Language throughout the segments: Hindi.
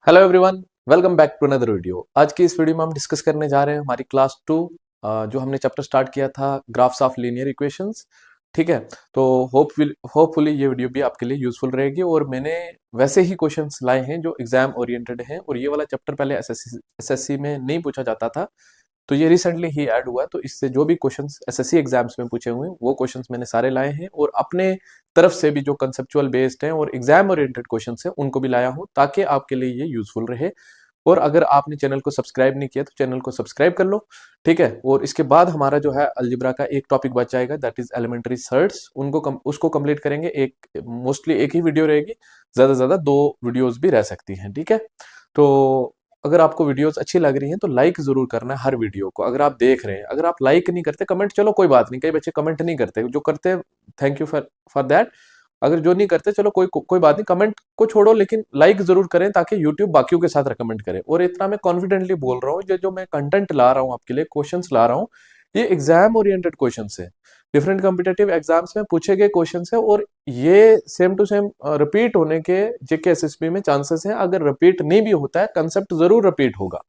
Hello everyone, welcome back to another video. आज की इस वीडियो में हम डिस्कस करने जा रहे हैं हमारी क्लास 2 जो हमने चैप्टर स्टार्ट किया था ग्राफ्स ऑफ लीनियर इक्वेशंस। ठीक है, तो होपफुली ये वीडियो भी आपके लिए यूजफुल रहेगी और मैंने वैसे ही क्वेश्चंस लाए हैं जो एग्जाम ओरिएंटेड हैं और ये वाला चैप्टर पहले एसएससी में नहीं पूछा जाता था, तो ये रिसेंटली ही ऐड हुआ है। तो इससे जो भी क्वेश्चंस एसएससी एग्जाम्स में पूछे हुए हैं वो क्वेश्चंस मैंने सारे लाए हैं और अपने तरफ से भी जो कंसेप्चुअल बेस्ड हैं और एग्जाम ओरिएंटेड क्वेश्चंस हैं उनको भी लाया हूं ताकि आपके लिए ये यूजफुल रहे। और अगर आपने चैनल को सब्सक्राइब नहीं किया तो चैनल को सब्सक्राइब कर लो। ठीक है, और इसके बाद हमारा जो है अलजेब्रा का एक टॉपिक बच जाएगा, दैट इज एलिमेंट्री सर्ट्स। उसको कंप्लीट करेंगे। एक मोस्टली एक ही वीडियो रहेगी, ज्यादा से ज्यादा 2 वीडियोस भी रह सकती हैं। ठीक है, तो अगर आपको वीडियोस अच्छी लग रही हैं तो लाइक जरूर करना है हर वीडियो को। अगर आप देख रहे हैं, अगर आप लाइक नहीं करते, कमेंट चलो कोई बात नहीं, कई बच्चे कमेंट नहीं करते, जो करते थैंक यू फॉर दैट। अगर जो नहीं करते चलो कोई बात नहीं, कमेंट को छोड़ो, लेकिन लाइक जरूर करें ताकि यूट्यूब बाकियों के साथ रिकमेंड करे। और इतना मैं कॉन्फिडेंटली बोल रहा हूँ, जो मैं कंटेंट ला रहा हूँ आपके लिए, क्वेश्चंस ला रहा हूँ, ये एग्जाम ओरिएंटेड क्वेश्चंस है, डिफरेंट कॉम्पिटेटिव एग्जाम्स में पूछे गए क्वेश्चंस है और ये सेम टू सेम रिपीट होने के जेकेएसएसबी में चांसेस है। अगर रिपीट नहीं भी होता है, कंसेप्ट जरूर रिपीट होगा।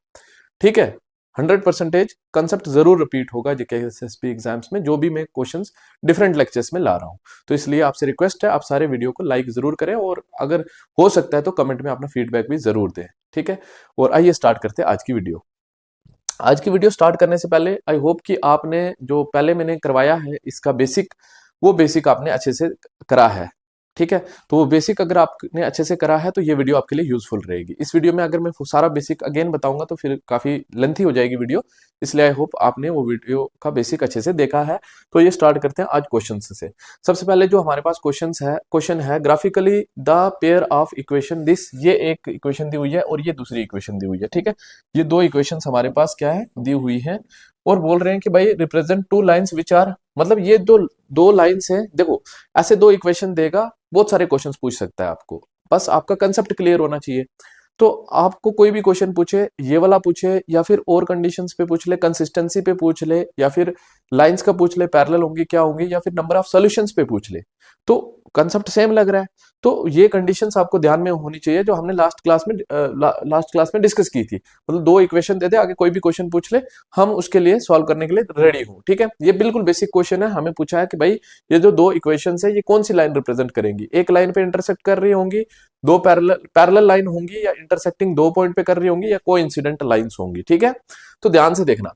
ठीक है, 100% कंसेप्ट जरूर रिपीट होगा जेकेएसएसबी एग्जाम्स में, जो भी मैं क्वेश्चंस डिफरेंट लेक्चर्स में ला रहा हूं। तो इसलिए आपसे रिक्वेस्ट है, आप सारे वीडियो को लाइक जरूर करें और अगर हो सकता है तो कमेंट में अपना फीडबैक भी जरूर दें। ठीक है, और आइए स्टार्ट करते हैं आज की वीडियो। आज की वीडियो स्टार्ट करने से पहले आई होप कि आपने जो पहले मैंने करवाया है इसका बेसिक, वो बेसिक आपने अच्छे से करा है। ठीक है, तो वो बेसिक अगर आपने अच्छे से करा है तो ये वीडियो आपके लिए यूजफुल रहेगी। इस वीडियो में अगर मैं सारा बेसिक अगेन बताऊंगा तो फिर काफी लेंथी हो जाएगी वीडियो, इसलिए आई होप आपने वो वीडियो का बेसिक अच्छे से देखा है। तो ये स्टार्ट करते हैं आज क्वेश्चन से। सबसे पहले जो हमारे पास क्वेश्चन है graphically the pair of equation this. ये एक इक्वेशन दी हुई है और ये दूसरी इक्वेशन दी हुई है। ठीक है, ये 2 इक्वेशन हमारे पास क्या है, दी हुई है और बोल रहे हैं कि भाई रिप्रेजेंट 2 लाइन्स विच आर, मतलब ये दो लाइन्स हैं। देखो, ऐसे 2 इक्वेशन देगा, बहुत सारे क्वेश्चंस पूछ सकता है आपको, बस आपका कंसेप्ट क्लियर होना चाहिए। तो आपको कोई भी क्वेश्चन पूछे, ये वाला पूछे या फिर और कंडीशंस पे पूछ ले, कंसिस्टेंसी पे पूछ ले या फिर लाइंस का पूछ ले, पैरेलल होंगी क्या होंगी, या फिर नंबर ऑफ सॉल्यूशंस पे पूछ ले, तो कंसेप्ट सेम लग रहा है। तो ये कंडीशंस आपको ध्यान में होनी चाहिए जो हमने लास्ट क्लास में डिस्कस की थी। मतलब 2 इक्वेशन दे दे, आगे कोई भी क्वेश्चन पूछ ले, हम उसके लिए सॉल्व करने के लिए रेडी हो। ठीक है, ये बिल्कुल बेसिक क्वेश्चन है। हमें पूछा है कि भाई ये जो 2 इक्वेशन है ये कौन सी लाइन रिप्रेजेंट करेंगी, एक लाइन पे इंटरसेक्ट कर रही होंगी, 2 पैरेलल लाइन होंगी, या इंटरसेक्टिंग 2 पॉइंट पे कर रही होंगी, या कोइंसिडेंट लाइंस होंगी। ठीक है, तो ध्यान से देखना।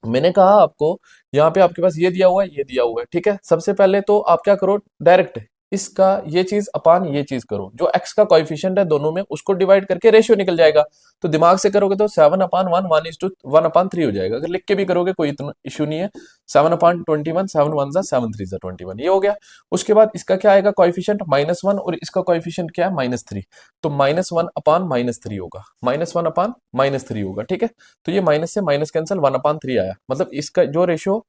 मैंने कहा आपको यहाँ पे आपके पास ये दिया हुआ है, ये दिया हुआ है। ठीक है, सबसे पहले तो आप क्या करो, डायरेक्ट इसका ये चीज अपान ये चीज करो, जो एक्स का कोएफिशिएंट है दोनों में उसको डिवाइड करके रेशियो निकल जाएगा। तो दिमाग से करोगे तो 7/1 1:1/3 हो जाएगा। अगर लिख के भी करोगे कोई इतना इश्यू नहीं है। 7/21 7 1 7 3 21, ये हो गया। उसके बाद इसका क्या आएगा कोएफिशिएंट -1 और इसका कोएफिशिएंट क्या है -3, तो -1/-3 होगा, -1/-3 होगा। ठीक है, तो ये माइनस से माइनस कैंसिल, 1/3 आया। मतलब इसका जो रेशियो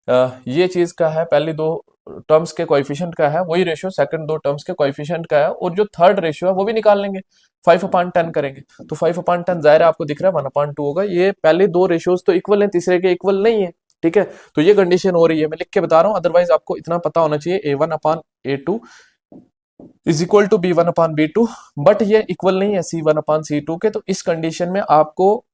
ये चीज का है, पहली 2 टर्म्स के कोएफिशिएंट का है, वही रेशियो सेकंड 2 टर्म्स के कोएफिशिएंट का है, और जो थर्ड रेशियो है वो भी निकाल लेंगे, 5/10 करेंगे। तो 5/10 जाहिर है आपको दिख रहा है 1/2 होगा। ये पहले 2 रेशियोज तो इक्वल हैं, तीसरे के इक्वल नहीं है। ठीक है, तो ये कंडीशन हो रही है, मैं लिख के बता रहा हूं, अदरवाइज आपको इतना पता होना चाहिए A1/A2 is equal to B1/B2, but ये इक्वल नहीं है C1/C2 के। तो इस कंडीशन में आपको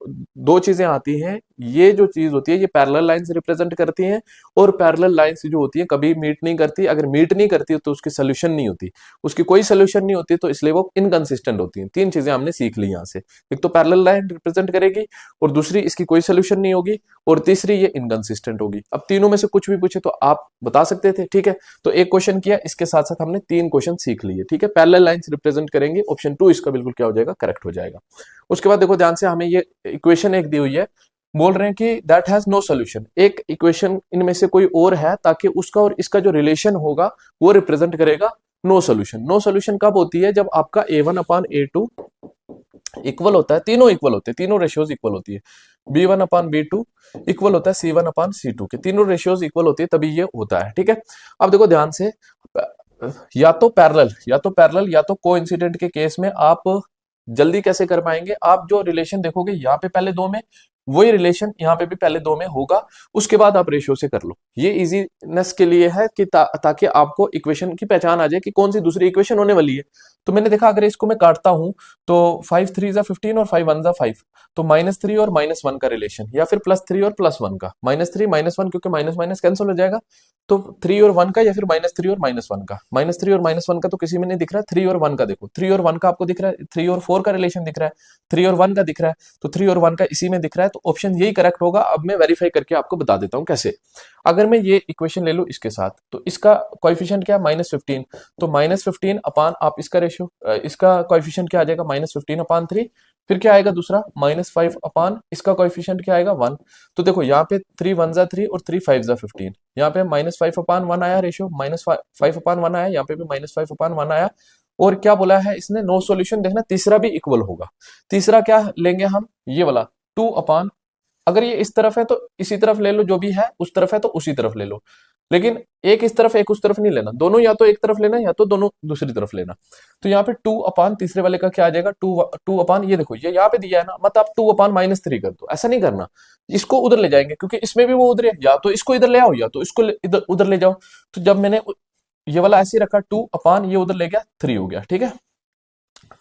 2 चीजें आती हैं। ये जो चीज होती है ये पैरेलल लाइंस रिप्रेजेंट करती हैं, और पैरेलल लाइंस जो होती है कभी मीट नहीं करती। अगर मीट नहीं करती तो उसकी सोल्यूशन नहीं होती, उसकी कोई सोल्यूशन नहीं होती, तो इसलिए वो इनकंसिस्टेंट होती हैं। 3 चीजें हमने सीख ली यहाँ से, एक तो पैरेलल लाइन रिप्रेजेंट करेगी, और दूसरी इसकी कोई सोल्यूशन नहीं होगी, और तीसरी ये इनकंसिस्टेंट होगी। अब तीनों में से कुछ भी पूछे तो आप बता सकते थे। ठीक है, तो एक क्वेश्चन किया, इसके साथ साथ हमने 3 क्वेश्चन सीख लिए। ठीक है, पैरेलल लाइंस रिप्रेजेंट करेंगे, ऑप्शन 2 इसका बिल्कुल क्या हो जाएगा, करेक्ट हो जाएगा। उसके बाद देखो ध्यान से, हमें ये इक्वेशन एक दी हुई है, बोल रहे हैं कि दैट हैज नो सोल्यूशन। एक इक्वेशन इनमें से कोई और है ताकि उसका और इसका जो रिलेशन होगा वो रिप्रेजेंट करेगा नो सोल्यूशन। नो सोल्यूशन कब होती है, जब आपका A1/A2 इक्वल होता है, तीनों इक्वल होते हैं, तीनों रेशियोज इक्वल होती है। B1/B2 इक्वल होता है C1/C2 के, तीनों रेशियोज इक्वल होती है, तभी ये होता है। ठीक है, अब देखो ध्यान से, या तो पैरेलल या तो कोइंसिडेंट के केस में आप जल्दी कैसे कर पाएंगे, आप जो रिलेशन देखोगे यहाँ पे पहले 2 में वही रिलेशन यहाँ पे भी पहले 2 में होगा, उसके बाद आप रेशियो से कर लो। ये इजीनेस के लिए है कि ताकि आपको इक्वेशन की पहचान आ जाए कि कौन सी दूसरी इक्वेशन होने वाली है। तो मैंने देखा अगर इसको मैं काटता हूं तो 5 3 जा 15 और 5 1 जा 5, तो -3 और -1 का रिलेशन, या फिर +3 और +1 का, -3 -1 क्योंकि माइनस माइनस कैंसिल हो जाएगा, तो 3 और 1 का, या फिर -3 और -1 का। -3 और -1 का तो किसी में नहीं दिख रहा है, 3 और 1 का देखो, 3 और 1 का आपको दिख रहा है, 3 और 4 का रिलेशन दिख रहा है, 3 और 1 का दिख रहा है, तो 3 और 1 का इसी में दिख रहा है, तो ऑप्शन यही करेक्ट होगा। अब मैं वेरीफाई करके आपको बता देता हूं कैसे। अगर मैं ये इक्वेशन ले लूं इसके साथ, तो इसका कोएफिशिएंट क्या है, -15, तो -15 अपान आप इसका रेशियो, इसका कोएफिशिएंट क्या आ जाएगा, -15/3, फिर क्या आएगा दूसरा, -5 अपान इसका कोएफिशिएंट क्या आएगा, 1। तो देखो यहाँ पे 3 1 जा 3 और 3 5 जा 15, यहाँ पे -5/1 आया रेशियो, -5/1 आया, यहाँ पे भी -5/1 आया। और क्या बोला है इसने, नो सॉल्यूशन। देखना तीसरा भी इक्वल होगा। तीसरा क्या लेंगे हम, ये वाला 2 अपान, अगर ये इस तरफ है तो इसी तरफ ले लो, जो भी है उस तरफ है तो उसी तरफ ले लो, लेकिन एक इस तरफ एक उस तरफ नहीं लेना, दोनों या तो एक तरफ लेना या तो दोनों दूसरी तरफ लेना। तो यहाँ पे 2 अपान तीसरे वाले का क्या आ जाएगा, 2 अपान, ये देखो ये यहाँ पे दिया है ना, मतलब आप 2 अपान -3 कर दो, ऐसा नहीं करना, इसको उधर ले जाएंगे क्योंकि इसमें भी वो उधर है, या तो इसको इधर ले आओ या तो इसको इधर उधर ले जाओ। तो जब मैंने ये वाला ऐसे रखा, 2 अपान ये उधर ले गया, 3 हो गया, ठीक है।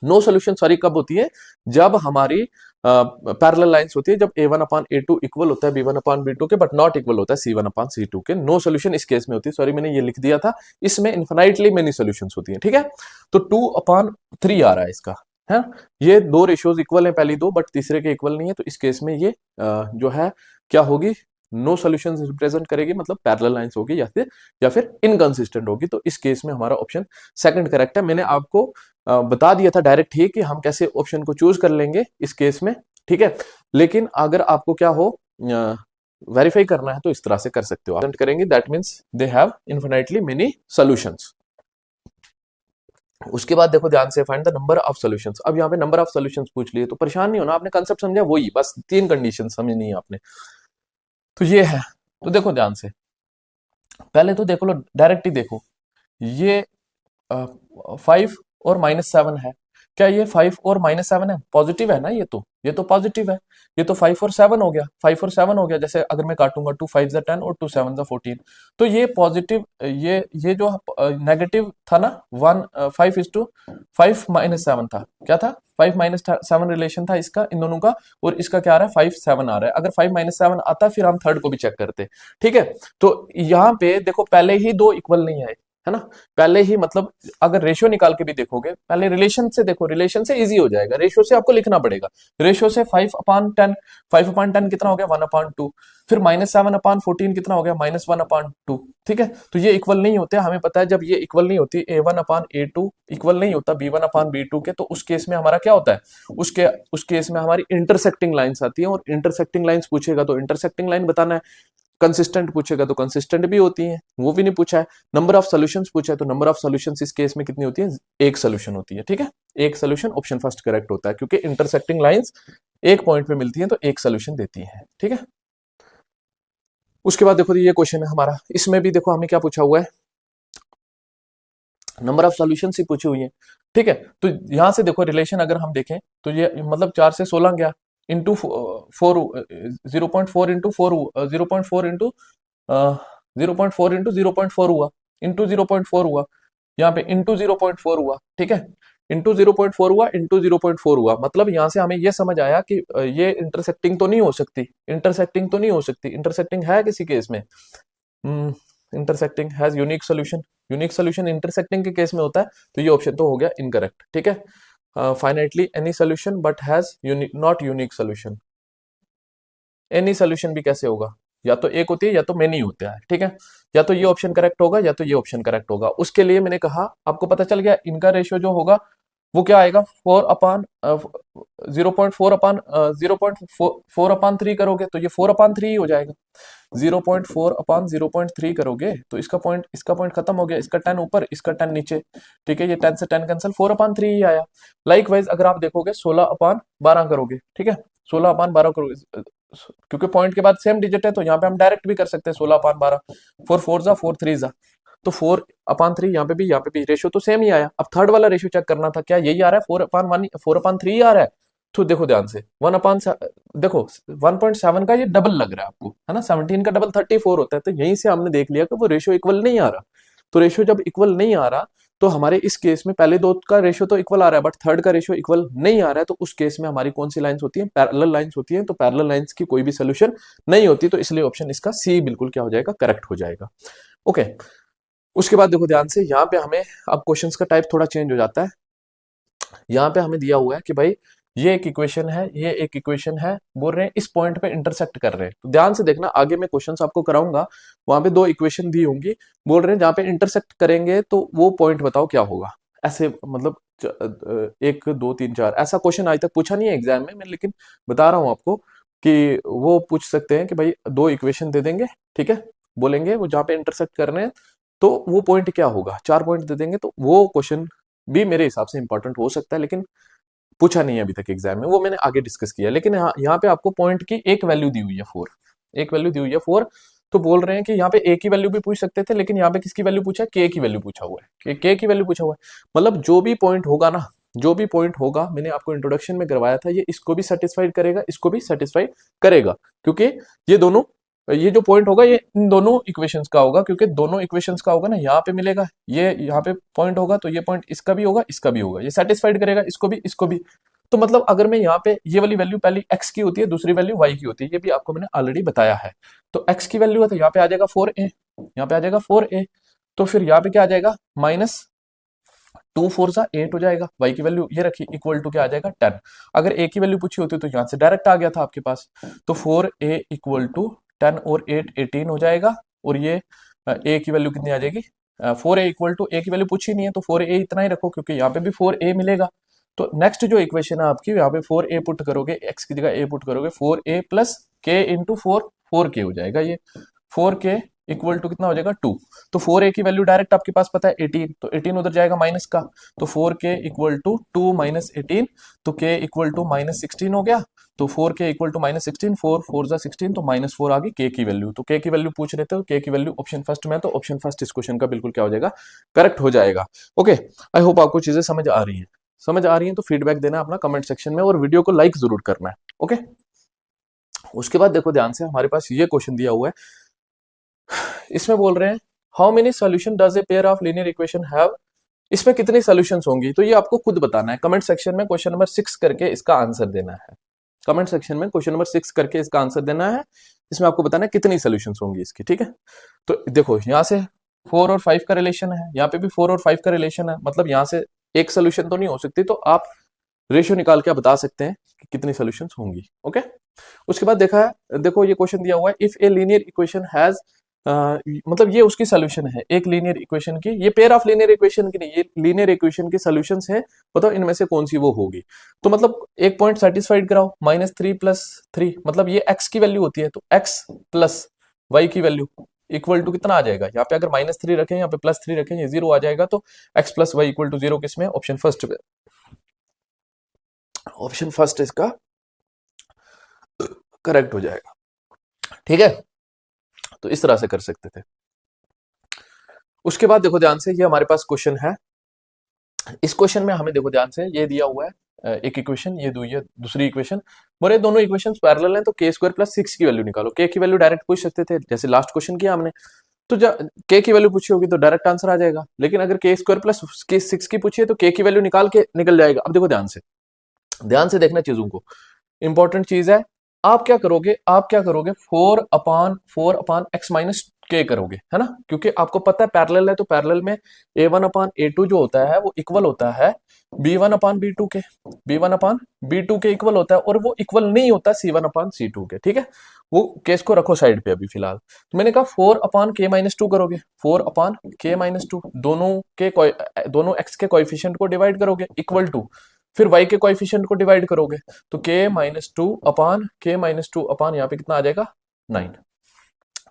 नो सोल्यूशन सॉरी कब होती है, जब हमारी पैरेलल लाइंस होती है, जब a1/a2 इक्वल होता है b1/b2 के, बट नॉट इक्वल होता है c1/c2 के। नो सोल्यूशन इस केस में होती है, सॉरी मैंने ये लिख दिया था, इसमें इन्फिनाइटली मेनी सोल्यूशंस होती हैं, ठीक है। तो 2/3 आ रहा है इसका, है। ये दो रेशियोज इक्वल है, पहली दो, बट तीसरे के इक्वल नहीं है, तो इस केस में ये जो है क्या होगी, नो सोल्यूशन रिप्रेजेंट करेगी, मतलब पैरेलल लाइंस होगी या फिर इनकंसिस्टेंट होगी। तो इस केस में हमारा ऑप्शन सेकंड करेक्ट है। मैंने आपको बता दिया था डायरेक्ट ही कि हम कैसे ऑप्शन को चूज कर लेंगे इस केस में, ठीक है। लेकिन अगर आपको क्या हो वेरीफाई करना है तो इस तरह से कर सकते हो आप करेंगे, that means they have infinitely many solutions. उसके बाद देखो ध्यान से, find the number of solutions. अब यहाँ पे नंबर ऑफ सॉल्यूशंस पूछ लिए तो परेशान नहीं होना, आपने कंसेप्ट समझा, वही बस 3 कंडीशन समझनी है आपने। तो ये है, तो देखो ध्यान से, पहले तो देखो लो, डायरेक्ट ही देखो, ये 5 और -7 है, क्या ये 5 और -7 है, पॉजिटिव है ना, ये तो पॉजिटिव है, ये तो 5 और 7 हो गया, 5 और 7 हो गया। जैसे अगर मैं काटूंगा 2 5 जा 10 और 2 7 जा 14, तो ये पॉजिटिव, ये जो नेगेटिव था ना, 5:5 -7 था, क्या था, 5 -7 रिलेशन था इसका, इन दोनों का, और इसका क्या आ रहा है, 5 7 आ रहा है। अगर 5 -7 आता फिर हम थर्ड को भी चेक करते, ठीक है। तो यहाँ पे देखो पहले ही दो इक्वल नहीं आए, है ना, पहले ही, मतलब अगर रेशियो निकाल के भी देखोगे, पहले रिलेशन से देखो, रिलेशन से इजी हो जाएगा, रेशियो से आपको लिखना पड़ेगा। रेशियो से 5/10, 5/10 कितना हो गया, 1/2, फिर -7/14 कितना हो गया, -1/2, ठीक है। तो ये इक्वल नहीं होते, हमें पता है, जब ये इक्वल नहीं होती, a1/a2 इक्वल नहीं होता b1/b2 के, तो उस केस में हमारा क्या होता है, उस केस में हमारी इंटरसेक्टिंग लाइंस आती है, और इंटरसेक्टिंग लाइंस पूछेगा तो इंटरसेक्टिंग लाइन बताना है, कंसिस्टेंट पूछेगा तो कंसिस्टेंट भी होती है, वो भी नहीं पूछा है। नंबर ऑफ सॉल्यूशंस पूछा है, तो नंबर ऑफ सॉल्यूशंस इस केस में कितनी होती है, एक सॉल्यूशन होती है, ठीक है। एक सॉल्यूशन, ऑप्शन फर्स्ट करेक्ट होता है, क्योंकि इंटरसेक्टिंग लाइंस एक पॉइंट पे मिलती हैं तो एक सॉल्यूशन देती है, ठीक है। उसके बाद देखो ये क्वेश्चन है हमारा, इसमें भी देखो हमें क्या पूछा हुआ है, नंबर ऑफ सॉल्यूशंस ही पूछी हुई है, ठीक है। तो यहां से देखो रिलेशन अगर हम देखें तो ये मतलब 4 से 16 गया, इंटू 4, 0.4 इंटू 4, 0.4 इंटू 0.4 इंटू 0.4 हुआ, इंटू 0.4 हुआ, यहाँ पे इंटू 0.4 हुआ, ठीक है, इंटू 0.4 हुआ, इंटू 0.4 हुआ। मतलब यहाँ से हमें ये समझ आया कि ये इंटरसेक्टिंग तो नहीं हो सकती, इंटरसेक्टिंग तो नहीं हो सकती, इंटरसेक्टिंग है किसी केस में, intersecting has unique solution, unique solution intersecting के केस में होता है, तो ये ऑप्शन तो हो गया इनकरेक्ट, ठीक है। Finitely any solution but has not unique solution, any solution भी कैसे होगा, या तो एक होती है या तो मेनी होता है, ठीक है। या तो ये ऑप्शन करेक्ट होगा या तो ये ऑप्शन करेक्ट होगा। उसके लिए मैंने कहा, आपको पता चल गया इनका रेशियो जो होगा वो क्या आएगा, 0.4/0.4/3 करोगे तो ये 4/3 ही हो जाएगा। 0.4/0.3 करोगे तो इसका पॉइंट खत्म हो गया, इसका 10 ऊपर, इसका 10 नीचे, ठीक है। ये 10 से 10 कैंसिल, 4/3 ही आया। लाइकवाइज अगर आप देखोगे 16/12 करोगे, ठीक है, 16/12 करोगे, क्योंकि पॉइंट के बाद सेम डिजिट है तो यहाँ पे हम डायरेक्ट भी कर सकते हैं, 16/12, 4 4 जा 4 3 जा, तो 4/3 यहाँ पे भी रेशियो तो सेम ही आया। अब थर्ड वाला रेशियो चेक करना था, क्या यही आ रहा है, 4/3 ही आ रहा है, तो देखो ध्यान से 1/, देखो 1.7 का ये डबल लग रहा है आपको, है ना, 17 का डबल 34 होता है, तो यहीं से हमने देख लिया कि वो रेशियो इक्वल नहीं आ रहा। तो रेशियो जब इक्वल नहीं आ रहा, तो हमारे इस केस में पहले दो का रेशियो तो इक्वल आ रहा है, बट थर्ड का रेशियो इक्वल नहीं आ रहा है, तो उस केस में हमारी कौन सी लाइंस होती है, पैरेलल लाइंस होती है। तो पैरेलल लाइंस की कोई भी सोल्यूशन नहीं होती, तो इसलिए ऑप्शन इसका सी बिल्कुल क्या हो जाएगा, करेक्ट हो जाएगा। ओके, उसके बाद देखो ध्यान से, यहाँ पे हमें अब क्वेश्चंस का टाइप थोड़ा चेंज हो जाता है। यहाँ पे हमें दिया हुआ है कि भाई ये एक इक्वेशन है, ये एक इक्वेशन है, बोल रहे हैं इस पॉइंट पे इंटरसेक्ट कर रहे हैं। तो ध्यान से देखना, आगे मैं क्वेश्चंस आपको कराऊंगा, वहां पे दो इक्वेशन दी होंगी, बोल रहे हैं जहां पे इंटरसेक्ट करेंगे तो वो पॉइंट बताओ क्या होगा। ऐसे मतलब 1 2 3 4 ऐसा क्वेश्चन आज तक पूछा नहीं है एग्जाम में, मैं लेकिन बता रहा हूं आपको कि वो पूछ सकते हैं कि भाई दो इक्वेशन दे देंगे, ठीक है, बोलेंगे वो जहां पे इंटरसेक्ट कर रहे हैं तो वो पॉइंट क्या होगा, 4 पॉइंट दे देंगे। तो वो क्वेश्चन भी मेरे हिसाब से इंपॉर्टेंट हो सकता है, लेकिन पूछा नहीं है अभी तक एग्जाम में, वो मैंने आगे डिस्कस किया। लेकिन यहाँ पे आपको पॉइंट की एक वैल्यू दी हुई है 4, एक वैल्यू दी हुई है 4। तो बोल रहे हैं कि यहाँ पे ए की वैल्यू भी पूछ सकते थे, लेकिन यहाँ पे किसकी वैल्यू पूछा है, के की वैल्यू पूछा हुआ है, के की वैल्यू पूछा हुआ है। मतलब जो भी पॉइंट होगा ना, जो भी पॉइंट होगा, मैंने आपको इंट्रोडक्शन में करवाया था, ये इसको भी सेटिस्फाइड करेगा, इसको भी सेटिस्फाइड करेगा, क्योंकि ये दोनों, ये जो पॉइंट होगा ये इन दोनों इक्वेशंस का होगा, क्योंकि दोनों इक्वेशंस का होगा ना, यहाँ पे मिलेगा, ये यहाँ पे पॉइंट होगा, तो ये पॉइंट इसका भी होगा, इसका भी होगा, ये सेटिस्फाइड करेगा इसको भी, इसको भी। तो मतलब अगर मैं यहाँ पे ये वाली वैल्यू पहली x की होती है, दूसरी वैल्यू y की होती है, ये भी आपको मैंने ऑलरेडी बताया है। तो x की वैल्यू है तो यहाँ पे आ जाएगा 4a, यहाँ पे आ जाएगा 4a, तो फिर यहाँ पे क्या आ जाएगा, माइनस 2 4 8 हो जाएगा। y की वैल्यू ये रखी, इक्वल टू क्या आ जाएगा 10। अगर a की वैल्यू पूछी होती तो यहाँ से डायरेक्ट आ गया था आपके पास। तो 4a इक्वल टू 10 और 8 18 हो जाएगा। और ये a की वैल्यू कितनी आ जाएगी, 4a इक्वल टू, a की वैल्यू पूछी नहीं है तो 4a इतना ही रखो, क्योंकि यहाँ पे भी 4a मिलेगा। तो नेक्स्ट जो इक्वेशन है आपकी, यहाँ पे 4a पुट करोगे, x की जगह a पुट करोगे, 4a plus k into 4k हो जाएगा। ये 4k इक्वल टू कितना हो जाएगा 2। तो 4a की वैल्यू डायरेक्ट आपके पास पता है 18, तो 18 उधर जाएगा माइनस का, तो 4k इक्वल टू 2 माइनस 18, तो k इक्वल टू माइनस 16 हो गया। तो 4k इक्वल टू माइनस 16, 4 4 जा 16, तो माइनस 4 आ गई k की वैल्यू। तो k की वैल्यू पूछ रहे थे, k की वैल्यू ऑप्शन फर्स्ट में है, तो ऑप्शन फर्स्ट इस क्वेश्चन का बिल्कुल क्या हो जाएगा, करेक्ट हो जाएगा। ओके, आई होप आपको चीजें समझ आ रही हैं। समझ आ रही है तो फीडबैक देना अपना कमेंट सेक्शन में, और वीडियो को लाइक जरूर करना है। ओके, उसके बाद देखो ध्यान से, हमारे पास ये क्वेश्चन दिया हुआ है, इसमें बोल रहे हैं how many solution does a pair of linear equation have. इसमें कितनी सोल्यूशंस होंगी, तो ये आपको खुद बताना है। कमेंट सेक्शन में क्वेश्चन नंबर 6 करके इसका आंसर देना है। कमेंट सेक्शन में क्वेश्चन नंबर 6 करके इसका आंसर देना है। इसमें आपको बताना है कितनी सोल्यूशंस होंगी इसकी, ठीक है। तो देखो यहाँ से 4 और 5 का रिलेशन है, यहाँ पे भी 4 और 5 का रिलेशन है, मतलब यहाँ से एक सोल्यूशन तो नहीं हो सकती, तो आप रेशियो निकाल के बता सकते हैं कि कितनी सोल्यूशंस होंगी। ओके, उसके बाद देखा है, देखो ये क्वेश्चन दिया हुआ है, if a linear equation has, मतलब ये उसकी सोल्यूशन है एक लीनियर इक्वेशन की, ये पेयर ऑफ लीनियर इक्वेशन की नहीं, ये लीनियर इक्वेशन की सोल्यूशंस है, बताओ इनमें से कौन सी वो होगी। तो मतलब एक पॉइंट सेटिस्फाइड कराओ, -3 + 3, मतलब ये x की वैल्यू होती है, तो x प्लस y की वैल्यू इक्वल टू कितना आ जाएगा, यहाँ पे अगर -3 रखें, यहाँ पे +3 रखें, ये 0 आ जाएगा। तो x plus y equal to 0 किसमें, ऑप्शन फर्स्ट पे, ऑप्शन फर्स्ट इसका करेक्ट हो जाएगा। ठीक है, तो इस तरह से कर सकते थे। उसके बाद देखो ध्यान से, ये हमारे पास क्वेश्चन है, इस क्वेश्चन में हमें देखो ध्यान से, ये दिया हुआ है एक इक्वेशन, ये दूसरी इक्वेशन, बोले दोनों इक्वेशंस पैरेलल हैं, तो k² + 6 की वैल्यू निकालो। k की वैल्यू डायरेक्ट पूछ सकते थे, जैसे लास्ट क्वेश्चन किया हमने, तो k की वैल्यू पूछी होगी तो डायरेक्ट आंसर आ जाएगा। लेकिन अगर k² + 6 की पूछी है तो k की वैल्यू निकाल के निकल जाएगा। अब देखो ध्यान से देखना चीजों को, इंपॉर्टेंट चीज है। आप क्या करोगे, 4/4 x - k करोगे, है ना, क्योंकि आपको पता है पैरेलल है, तो पैरेलल में a1/a2 जो होता है वो इक्वल होता है b1/b2 के, b1/b2 के इक्वल होता है, और वो इक्वल नहीं होता c1/c2 के। ठीक है, वो केस को रखो साइड पे अभी फिलहाल। तो मैंने कहा 4/k - 2 करोगे, 4/k - 2 दोनों x के कोएफिशिएंट को डिवाइड करोगे, इक्वल टू, फिर y के कोएफिशिएंट को डिवाइड करोगे, तो k - 2 यहाँ पे कितना आ जाएगा 9।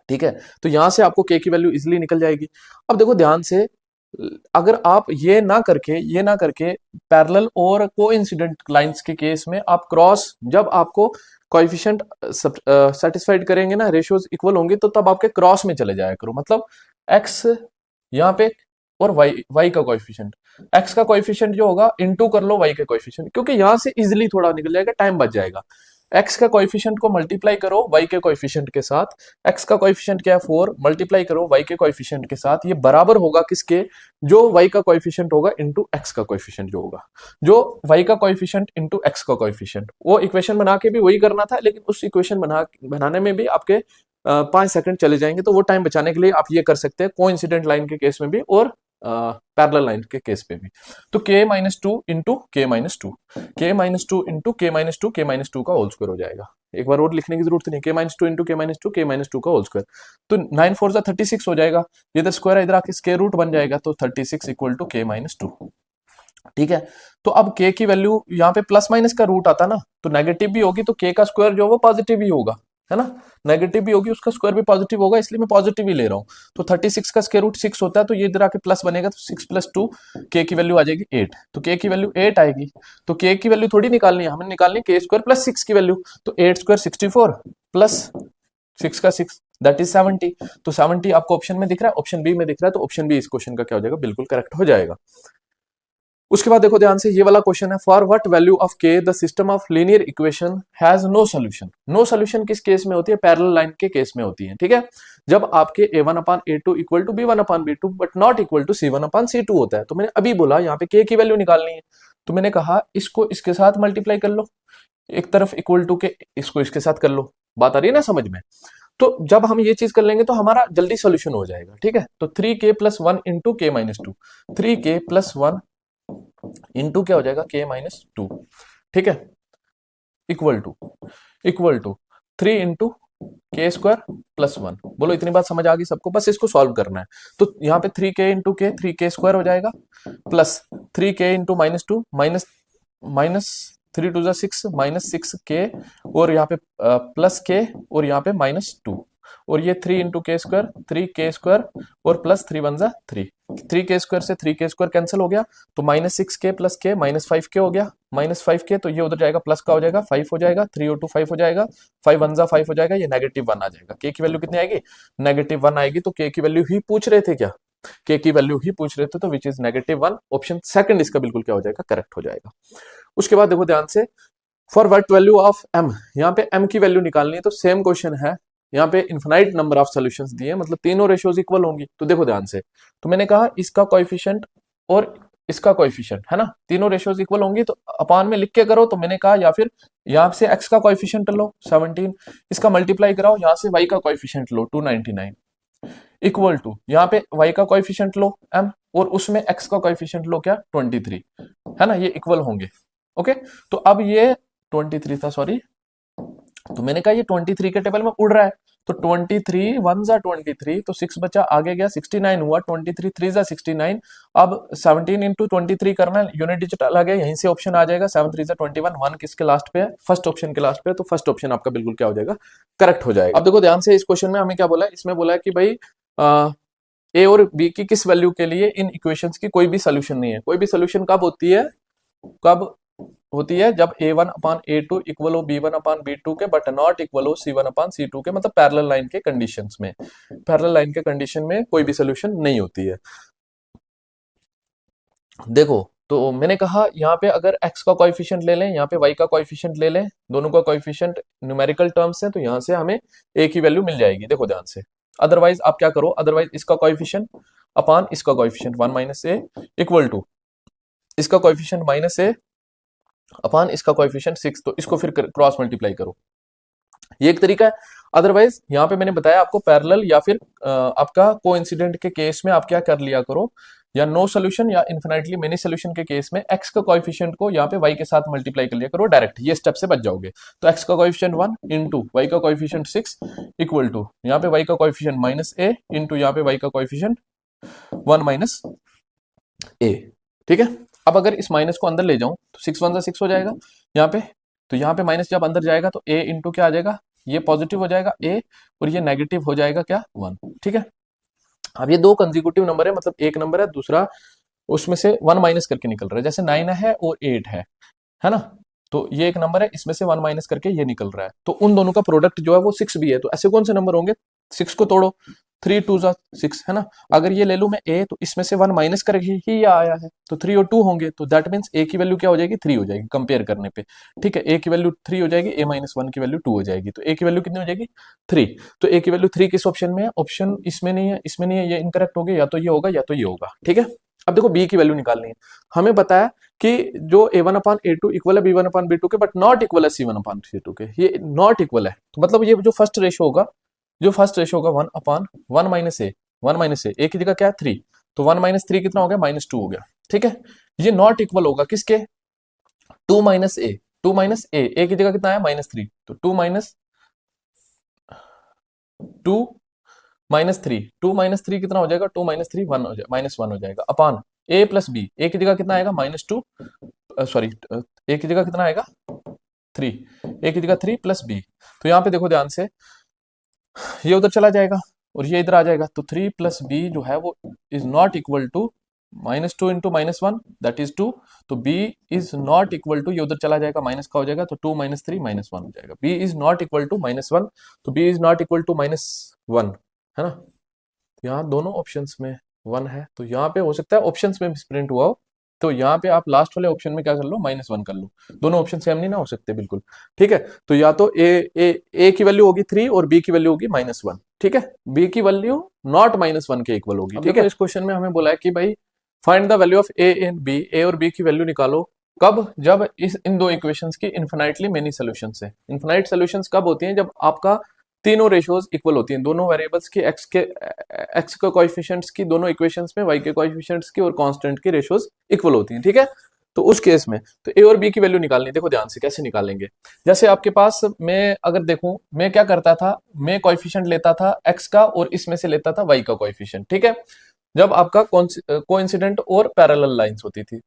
ठीक है, तो यहां से आपको k की वैल्यू इजिली निकल जाएगी। अब देखो ध्यान से, अगर आप ये ना करके पैरेलल और कोइंसिडेंट लाइंस के केस में आप क्रॉस, जब आपको कोएफिशिएंट सेटिस्फाइड करेंगे ना, रेशियोज इक्वल होंगे, तो तब आपके क्रॉस में चले जाया करो। मतलब x यहाँ पे और y का कोएफिशिएंट, x का कोएफिशिएंट जो होगा इनटू कर लो y के कोएफिशिएंट, क्योंकि यहां से इजीली थोड़ा निकल जाएगा, टाइम बच जाएगा। x का कोएफिशिएंट को मल्टीप्लाई करो y के कोएफिशिएंट के साथ, x का कोएफिशिएंट क्या है 4, मल्टीप्लाई करो y के कोएफिशिएंट के साथ, ये बराबर होगा किसके, जो y का कोएफिशिएंट होगा इनटू x का कोएफिशिएंट जो होगा, जो y का कोएफिशिएंट इनटू x का कोएफिशिएंट। वो इक्वेशन बना के भी वही करना था, लेकिन उस इक्वेशन बनाने में भी आपके 5 सेकंड चले जाएंगे, तो वो टाइम बचाने के लिए आप ये कर सकते हैं कोइंसिडेंट लाइन के केस में भी और पैरेलल लाइन के केस पे भी। तो k माइनस टू इंटू के माइनस टू, के माइनस टू इंटू के माइनस टू, के माइनस टू का होल स्क्वायर हो जाएगा। एक बार और लिखने की जरूरत नहीं, के माइनस टू इंटू के माइनस टू, के माइनस टू का होल स्क्वायर। तो 9 4 जा 36 हो जाएगा, ये इधर स्क्वायर है, इधर आके स्क्वायर रूट बन जाएगा, तो 36 इक्वल टू के माइनस टू। ठीक है, तो अब k की वैल्यू यहाँ पे प्लस माइनस का रूट आता ना, तो नेगेटिव भी होगी तो k का स्क्वायर जो है वो पॉजिटिव ही होगा, है ना, नेगेटिव भी होगी उसका स्क्वायर भी पॉजिटिव होगा, इसलिए मैं पॉजिटिव ही ले रहा हूँ। तो 36 का स्क्वायर रूट 6 होता है, तो ये इधर आके प्लस बनेगा, तो 6 प्लस 2 k की वैल्यू आ जाएगी 8, तो k की वैल्यू 8 आएगी। तो k की वैल्यू थोड़ी निकालनी है, हमें निकालनी है k स्क्वायर प्लस 6 की वैल्यू, तो 8 स्क्वायर 64 प्लस 6 का 6 दैट इज 70। तो 70 आपको ऑप्शन में दिख रहा है, ऑप्शन बी में दिख रहा है, तो ऑप्शन बी इस क्वेश्चन का क्या हो जाएगा, बिल्कुल करेक्ट हो जाएगा। उसके बाद देखो ध्यान से, ये वाला क्वेश्चन है, for what value of k the system of linear equation has no solution. No solution किस केस में होती है, पैरेलल लाइन के केस में होती है। ठीक है, जब आपके a1/a2 equal to b1/b2 but not equal to c1/c2 होता है। तो मैंने अभी बोला यहाँ पे k की वैल्यू निकालनी है, तो मैंने कहा इसको इसके साथ मल्टीप्लाई कर लो, एक तरफ इक्वल टू के, इसको इसके साथ कर लो, बात आ रही है ना समझ में। तो जब हम ये चीज कर लेंगे तो हमारा जल्दी सॉल्यूशन हो जाएगा। ठीक है, तो 3k प्लस 1 इंटू के minus two, 3k plus 1 into क्या हो जाएगा, k माइनस टू। ठीक है, इक्वल टू 3 इंटू के स्क्वायर प्लस 1। बोलो इतनी बात समझ आ गई सबको, बस इसको सॉल्व करना है। तो यहाँ पे 3k इंटू के, 3k स्क्वायर हो जाएगा, plus 3k into minus two, minus 3 2 6 minus 6k, और यहाँ पे प्लस k, और यहाँ पे माइनस 2, और ये 3 इंटू के स्क्वायर, 3k स्क्वायर, और प्लस 3 1 जा 3, 3k स्क्वायर से 3k स्क्वायर कैंसिल हो गया, तो minus 6k plus k minus 5k हो गया, माइनस 5k, तो ये उधर जाएगा प्लस का हो जाएगा 5 हो जाएगा, 3 और 2 5 हो जाएगा, 5 1 जा 5 हो जाएगा, ये नेगेटिव 1 आ जाएगा। k की वैल्यू कितनी आएगी, नेगेटिव 1 आएगी। तो k की वैल्यू ही पूछ रहे थे क्या, k की वैल्यू ही पूछ रहे थे, तो which is negative 1, option second इसका बिल्कुल क्या हो जाएगा, करेक्ट हो जाएगा। उसके बाद देखो ध्यान से, for what value of m, यहाँ पे m की वैल्यू निकालनी है, तो सेम क्वेश्चन है, यहाँ पे इनफिनाइट नंबर ऑफ सॉल्यूशंस दिए, मतलब तीनों रेशियोज इक्वल होंगी। तो देखो ध्यान से, तो मैंने कहा इसका कोएफिशिएंट और इसका कोएफिशिएंट है ना, तीनों रेशियोज इक्वल होंगी, तो अपान में लिख के करो। तो मैंने कहा या फिर यहाँ से x का कोएफिशिएंट लो 17, इसका मल्टीप्लाई कराओ, यहाँ से y का कोएफिशिएंट लो 299, इक्वल टू यहाँ पे y का कोएफिशिएंट लो m, और उसमें x का कोएफिशिएंट लो क्या 23, है ना, ये इक्वल होंगे। ओके, तो अब ये 23 था, सॉरी, तो मैंने कहा ये 23 के टेबल में उड़ रहा है, तो 23 1 जा 23, तो 6 बचा, आगे गया 69 हुआ, 23 3 जा 69। अब 17 इंटू 23 करना है, यूनिट डिजिट अलग है, यहीं से ऑप्शन आ जाएगा, 7 3 जा 21, 1 किसके लास्ट पे है, फर्स्ट ऑप्शन के लास्ट पे है, तो फर्स्ट ऑप्शन आपका बिल्कुल क्या हो जाएगा, करेक्ट हो जाएगा। अब देखो ध्यान से, इस क्वेश्चन में हमें क्या बोला है, इसमें बोला है कि भाई ए और बी की किस वैल्यू के लिए इन इक्वेशंस की कोई भी सोल्यूशन नहीं है। कोई भी सोल्यूशन कब होती है, कब होती है, जब a1/a2 इक्वल हो b1/b2 के, बट नॉट इक्वल हो c1/c2 के, मतलब पैरेलल लाइन के कंडीशंस में। पैरेलल लाइन के कंडीशन में कोई भी सोल्यूशन नहीं होती है। देखो, तो मैंने कहा यहाँ पे अगर x का कोएफिशिएंट ले लें, यहाँ पे y का कोएफिशिएंट ले लें, दोनों का कोएफिशिएंट न्यूमेरिकल टर्म्स है, तो यहाँ से हमें a की वैल्यू मिल जाएगी। देखो ध्यान से, अदरवाइज आप क्या करो, अदरवाइज इसका कोएफिशिएंट अपान इसका coefficient 1 minus a equal to इसका कोएफिशिएंट माइनस a अपान इसका कोएफिशिएंट 6, तो इसको फिर क्रॉस मल्टीप्लाई करो, ये एक तरीका है। अदरवाइज यहाँ पे मैंने बताया आपको पैरेलल या फिर आपका कोइंसिडेंट के केस में आप क्या कर लिया करो, या नो सोल्यूशन या इन्फिनिटली मेनी सोल्यूशन के केस में x का कोएफिशिएंट को यहाँ पे y के साथ मल्टीप्लाई कर लिया करो डायरेक्ट, ये स्टेप से बच जाओगे। तो x का कोएफिशिएंट 1 इंटू y का कोएफिशिएंट 6 इक्वल टू यहाँ पे y का कोएफिशिएंट माइनस a इंटू यहाँ पे y का कोएफिशिएंट 1 माइनस a। ठीक है, अब अगर इस माइनस को अंदर ले जाऊं तो 6 1 6 हो जाएगा यहाँ पे, तो यहाँ पे माइनस जब अंदर जाएगा तो a इंटू क्या आ जाएगा, ये पॉजिटिव हो जाएगा a, और ये नेगेटिव हो जाएगा क्या 1। ठीक है, अब ये दो कंसेक्यूटिव नंबर है, मतलब एक नंबर है, दूसरा उसमें से 1 माइनस करके निकल रहा है, जैसे 9 है और 8 है ना, तो ये एक नंबर है, इसमें से 1 माइनस करके ये निकल रहा है, तो उन दोनों का प्रोडक्ट जो है वो 6 भी है। तो ऐसे कौन से नंबर होंगे, 6 को तोड़ो, 3 2 जा 6 है ना। अगर ये ले लूं मैं a, तो इसमें से 1 माइनस करके ही ये आया है, तो 3 और 2 होंगे, तो दैट मीन्स a की वैल्यू क्या हो जाएगी, 3 हो जाएगी कंपेयर करने पे। ठीक है, a की वैल्यू 3 हो जाएगी, a माइनस 1 की वैल्यू 2 हो जाएगी, तो a की वैल्यू कितनी हो जाएगी, 3। तो a की वैल्यू 3 किस ऑप्शन में है, ऑप्शन इसमें नहीं है, इसमें नहीं है, ये इनकरेक्ट हो गया, या तो ये होगा या तो ये होगा। ठीक है, अब देखो b की वैल्यू निकालनी है। हमें बताया कि जो a1/a2 इक्वल है b1/b2 के, बट नॉट इक्वल है c1/c2 के, ये नॉट इक्वल है, तो मतलब ये जो फर्स्ट रेशो होगा, 1/1 माइनस ए, 1 माइनस ए की जगह क्या है 3, तो 1 माइनस 3 कितना हो गया, -2 हो गया। ठीक है, ये नॉट इक्वल होगा किसके, 2 माइनस ए, 2 माइनस ए की जगह कितना है -3, तो 2 माइनस 2 माइनस 3, 2 माइनस 3 कितना हो जाएगा, 2 माइनस 3 1 हो जाएगा, -1 हो जाएगा, अपान a प्लस बी, ए की जगह कितना आएगा -2, सॉरी ए की जगह कितना आएगा 3, ए की जगह 3 प्लस बी। तो यहाँ पे देखो ध्यान से, ये उधर चला जाएगा और ये इधर आ जाएगा, तो 3 प्लस बी जो है वो is not equal to -2 into -1 that is 2, तो b is not equal to, ये उधर चला जाएगा, माइनस का हो जाएगा, तो 2 माइनस 3 -1 हो जाएगा, b is not equal to -1, तो b is not equal to -1 है ना। यहाँ दोनों ऑप्शंस में 1 है, तो यहाँ पे हो सकता है ऑप्शंस में मिसप्रिंट हुआ हो, तो यहाँ पे आप लास्ट वाले ऑप्शन में क्या कर लो, -1 कर लो, दोनों ऑप्शन सेम नहीं ना हो सकते बिल्कुल। ठीक है, तो या तो ए की वैल्यू होगी 3 और बी की वैल्यू होगी -1। ठीक है, बी की वैल्यू नॉट -1 के इक्वल होगी। ठीक है, इस क्वेश्चन में हमें बोला है कि भाई find the value of a and b, a और बी की वैल्यू निकालो कब, जब इन दो इक्वेशंस की इन्फिनाइटली मेनी सॉल्यूशंस है। इन्फिनाइट सॉल्यूशंस कब होती हैं, जब आपका तीनों रेशियोज इक्वल होती हैं, दोनों वेरिएबल्स की एक्स के कोएफिशिएंट्स की, दोनों इक्वेशंस में वाई के कोएफिशिएंट्स की और कांस्टेंट की रेशियोज इक्वल होती हैं। ठीक है, तो उस केस में तो ए और बी की वैल्यू निकालनी, देखो ध्यान से कैसे निकालेंगे। जैसे आपके पास, मैं अगर देखूं, मैं क्या करता था, मैं कोएफिशिएंट लेता था एक्स का और इसमें से लेता था वाई का कोएफिशिएंट। ठीक है, जब आपका कोइंसिडेंट और पैरेलल लाइंस होती थी,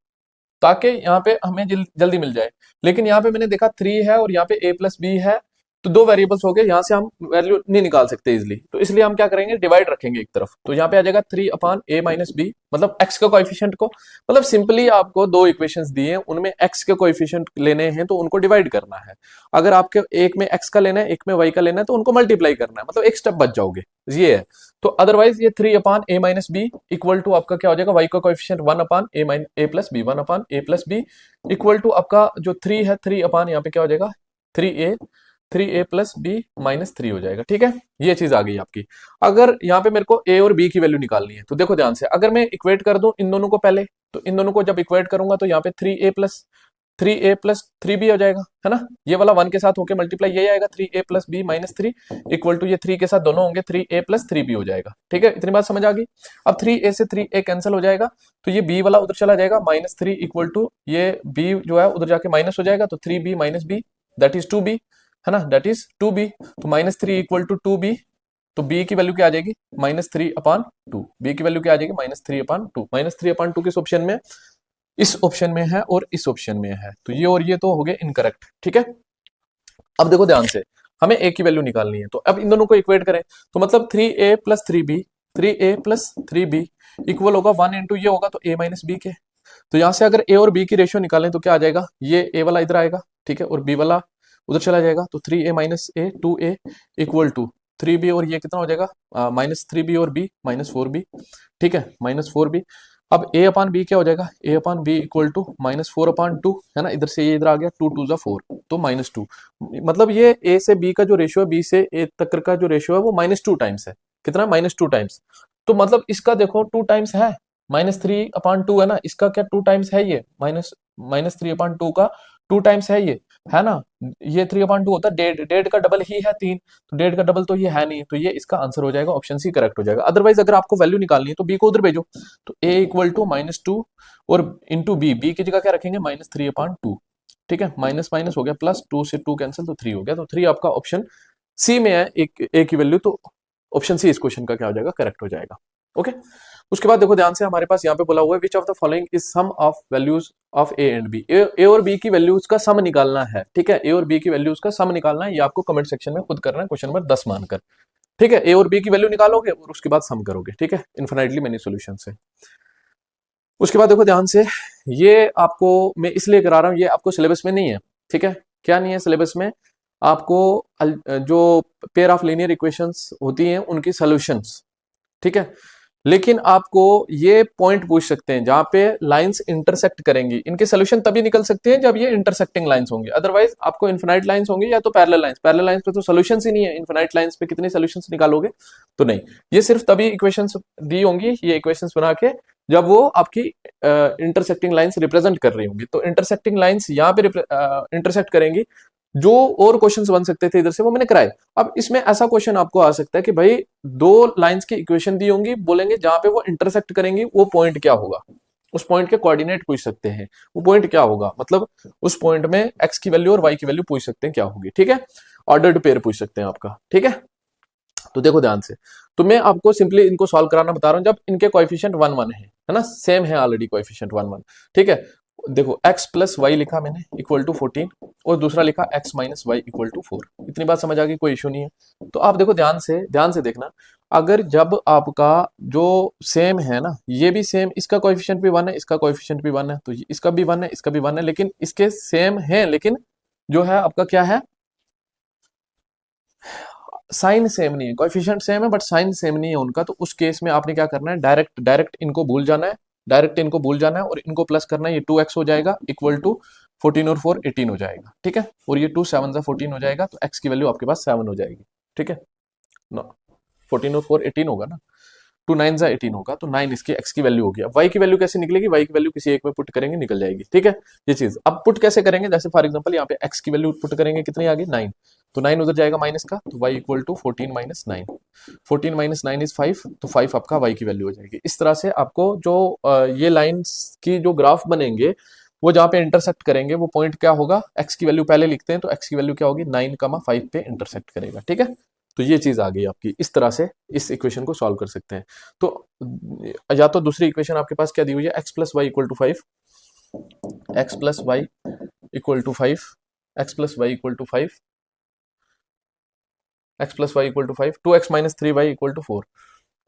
ताकि यहाँ पे हमें जल्दी मिल जाए। लेकिन यहाँ पे मैंने देखा 3 है और यहाँ पे a प्लस बी है, तो दो वेरिएबल्स हो गए, यहाँ से हम वैल्यू नहीं निकाल सकते इजिली, तो इसलिए हम क्या करेंगे, डिवाइड रखेंगे एक तरफ, तो यहाँ पे आ जाएगा 3/a माइनस बी, मतलब x का कोएफिशिएंट को, मतलब सिंपली आपको दो इक्वेशंस दिए हैं, उनमें x के कोएफिशिएंट लेने हैं तो उनको डिवाइड करना है। अगर आपके एक में x का लेना है, एक में y का लेना है, तो उनको मल्टीप्लाई करना है, मतलब एक स्टेप बच जाओगे, ये है। तो अदरवाइज ये 3/a minus B equal to आपका क्या हो जाएगा, y का coefficient 1/a plus b, 1/a plus b equal to आपका जो 3 है, 3 यहाँ पे क्या हो जाएगा 3a प्लस बी -3 हो जाएगा। ठीक है, ये चीज आ गई आपकी। अगर यहाँ पे मेरे को a और b की वैल्यू निकालनी है, तो देखो ध्यान से, अगर मैं इक्वेट कर दूं इन दोनों को पहले, तो इन दोनों को जब इक्वेट करूंगा तो यहाँ पे 3a प्लस 3b हो जाएगा, है ना। ये वाला 1 के साथ होके मल्टीप्लाई ये आएगा 3a plus B -3 equal to ये 3 के साथ दोनों होंगे 3a प्लस 3b हो जाएगा। ठीक है, इतनी बात समझ आ गई। अब 3a से 3a कैंसिल हो जाएगा, तो ये b वाला उधर चला जाएगा, -3 इक्वल टू ये b जो है उधर जाके माइनस हो जाएगा, तो 3b minus b that is 2b, है ना, दैट इज 2b, तो -3 इक्वल टू 2b, तो b की वैल्यू क्या आ जाएगी -3/2, b की वैल्यू क्या आ जाएगी -3/2, -3/2 किस ऑप्शन में, इस ऑप्शन में है और इस ऑप्शन में है, तो ये और ये तो हो गए इनकरेक्ट। ठीक है, अब देखो ध्यान से, हमें a की वैल्यू निकालनी है, तो अब इन दोनों को इक्वेट करें, तो मतलब 3a plus 3b, 3a plus 3b equal होगा 1 इंटू ये होगा तो a माइनस बी के। तो यहां से अगर a और b की रेशियो निकालें तो क्या आ जाएगा, ये a वाला इधर आएगा, ठीक है, और b वाला उधर चला जाएगा, तो 3a minus a 2a equal to 3b, और ये कितना हो जाएगा -3b और b -4b। ठीक है, -4b। अब a अपान b क्या हो जाएगा, a upon b equal to -4/2, है ना, इधर से ये इधर आ गया, 2 2 जा 4, तो -2, मतलब ये a से b का जो रेशियो है, b से a तक का जो रेशियो है वो -2 टाइम्स है। कितना, -2 टाइम्स, तो मतलब इसका देखो 2 टाइम्स है, -3/2 है ना, इसका क्या 2 टाइम्स है, ये -3/2 का 2 टाइम्स है ये, है ना। ये 3/2 होता है, डेढ़ का डबल ही है 3, तो डेढ़ का डबल तो ये है नहीं, तो ये इसका आंसर हो जाएगा, ऑप्शन सी करेक्ट हो जाएगा। अदरवाइज अगर आपको वैल्यू निकालनी है तो b को उधर भेजो, तो a इक्वल टू -2 और इंटू b की जगह क्या रखेंगे -3/2। ठीक है, माइनस माइनस हो गया प्लस, 2 से 2 कैंसिल, तो 3 हो गया, तो 3 आपका ऑप्शन सी में है, एक a की वैल्यू, तो ऑप्शन सी इस क्वेश्चन का क्या हो जाएगा, करेक्ट हो जाएगा। ओके, उसके बाद देखो ध्यान से, हमारे पास यहाँ पे बोला हुआ है which of the following is sum of values of a and b, a और बी की वैल्यूज का सम निकालना है। ठीक है, ए और बी की वैल्यूज का सम निकालना है, ये आपको कमेंट सेक्शन में खुद करना है, क्वेश्चन नंबर 10 मानकर। ठीक है, ए और बी की वैल्यू निकालोगे और उसके बाद सम करोगे। ठीक है, इन्फिनाइटली मेनी सॉल्यूशन से। उसके बाद देखो ध्यान से, ये आपको मैं इसलिए करा रहा हूँ, ये आपको सिलेबस में नहीं है। ठीक है, क्या नहीं है सिलेबस में, आपको जो पेयर ऑफ लीनियर इक्वेशंस होती हैं उनकी सॉल्यूशंस ठीक है। लेकिन आपको ये पॉइंट पूछ सकते हैं जहां पे लाइंस इंटरसेक्ट करेंगी, इनके सोल्यूशन तभी निकल सकते हैं जब ये इंटरसेक्टिंग लाइंस होंगे, अदरवाइज आपको इनफिनाइट लाइंस होंगी या तो पैरेलल लाइंस पे तो सोल्यूशंस ही नहीं है, इनफिनाइट लाइंस पे कितने सोल्यूशंस निकालोगे, तो नहीं, ये सिर्फ तभी इक्वेशंस दी होंगी, ये इक्वेशंस बना के, जब वो आपकी इंटरसेक्टिंग लाइंस रिप्रेजेंट कर रही होंगी। तो इंटरसेक्टिंग लाइंस यहाँ पे इंटरसेक्ट करेंगी, जो और क्वेश्चंस बन सकते थे इधर से वो मैंने कराए। अब इसमें ऐसा क्वेश्चन आपको आ सकता है कि भाई दो लाइंस की इक्वेशन दी होंगी, बोलेंगे जहां पे वो इंटरसेक्ट करेंगी वो पॉइंट क्या होगा, उस पॉइंट के कोऑर्डिनेट पूछ सकते हैं, वो पॉइंट क्या होगा, मतलब उस पॉइंट में एक्स की वैल्यू और वाई की वैल्यू पूछ सकते हैं क्या होगी, ठीक है, ऑर्डर्ड पेयर पूछ सकते हैं आपका, ठीक है। तो देखो ध्यान से, तो मैं आपको सिंपली इनको सॉल्व कराना बता रहा हूं, जब इनके कोएफिशिएंट 1 1 है ना, सेम है ऑलरेडी कोएफिशिएंट 1 1, ठीक है। देखो x प्लस वाई लिखा मैंने इक्वल टू 14 और दूसरा लिखा x minus y equal to 4, इतनी बात समझ आ गई, कोई इशू नहीं है। तो आप देखो ध्यान से देखना, अगर जब आपका जो सेम है ना, ये भी सेम, इसका कोएफिशिएंट भी 1 है, इसका कोएफिशिएंट भी 1 है, तो इसका भी 1 है, इसका भी 1 है, लेकिन इसके सेम है, लेकिन जो है आपका क्या है, साइन सेम नहीं है, कोएफिशिएंट सेम है बट साइन सेम नहीं है उनका। तो उस केस में आपने क्या करना है, डायरेक्ट इनको भूल जाना है, और इनको प्लस करना है, ये 2x हो जाएगा इक्वल टू 14 और 4 18 हो जाएगा, ठीक है, और ये 2 7 14 हो जाएगा, तो x की वैल्यू आपके पास 7 हो जाएगी, ठीक है, 14 और 4 18 होगा ना, 2 9 18 होगा, तो 9 इसकी x की वैल्यू होगी। अब y की वैल्यू कैसे निकलेगी, y की वैल्यू किसी एक में पुट करेंगे निकल जाएगी, ठीक है, ये चीज। अब पुट कैसे करेंगे, जैसे फॉर एग्जांपल यहाँ पे x की वैल्यू पुट करेंगे, कितनी आ गई 9, तो 9 उधर जाएगा माइनस का, तो y equal to 14 minus 9, 14 minus 9 is 5, तो 5 आपका y की वैल्यू हो जाएगी। इस तरह से आपको जो ये लाइंस की जो ग्राफ बनेंगे, वो जहाँ पे इंटरसेक्ट करेंगे वो पॉइंट क्या होगा, x की वैल्यू पहले लिखते हैं, तो x की वैल्यू क्या होगी 9,5 पे इंटरसेक्ट करेगा, ठीक है। तो ये चीज आ गई आपकी, इस तरह से इस इक्वेशन को सॉल्व कर सकते हैं। तो या तो दूसरी इक्वेशन आपके पास क्या दी हुई है, x plus y equal to 5, x plus y equal to 5, x plus y equal to 5, x plus y equal to 5, 2x minus 3y equal to 4,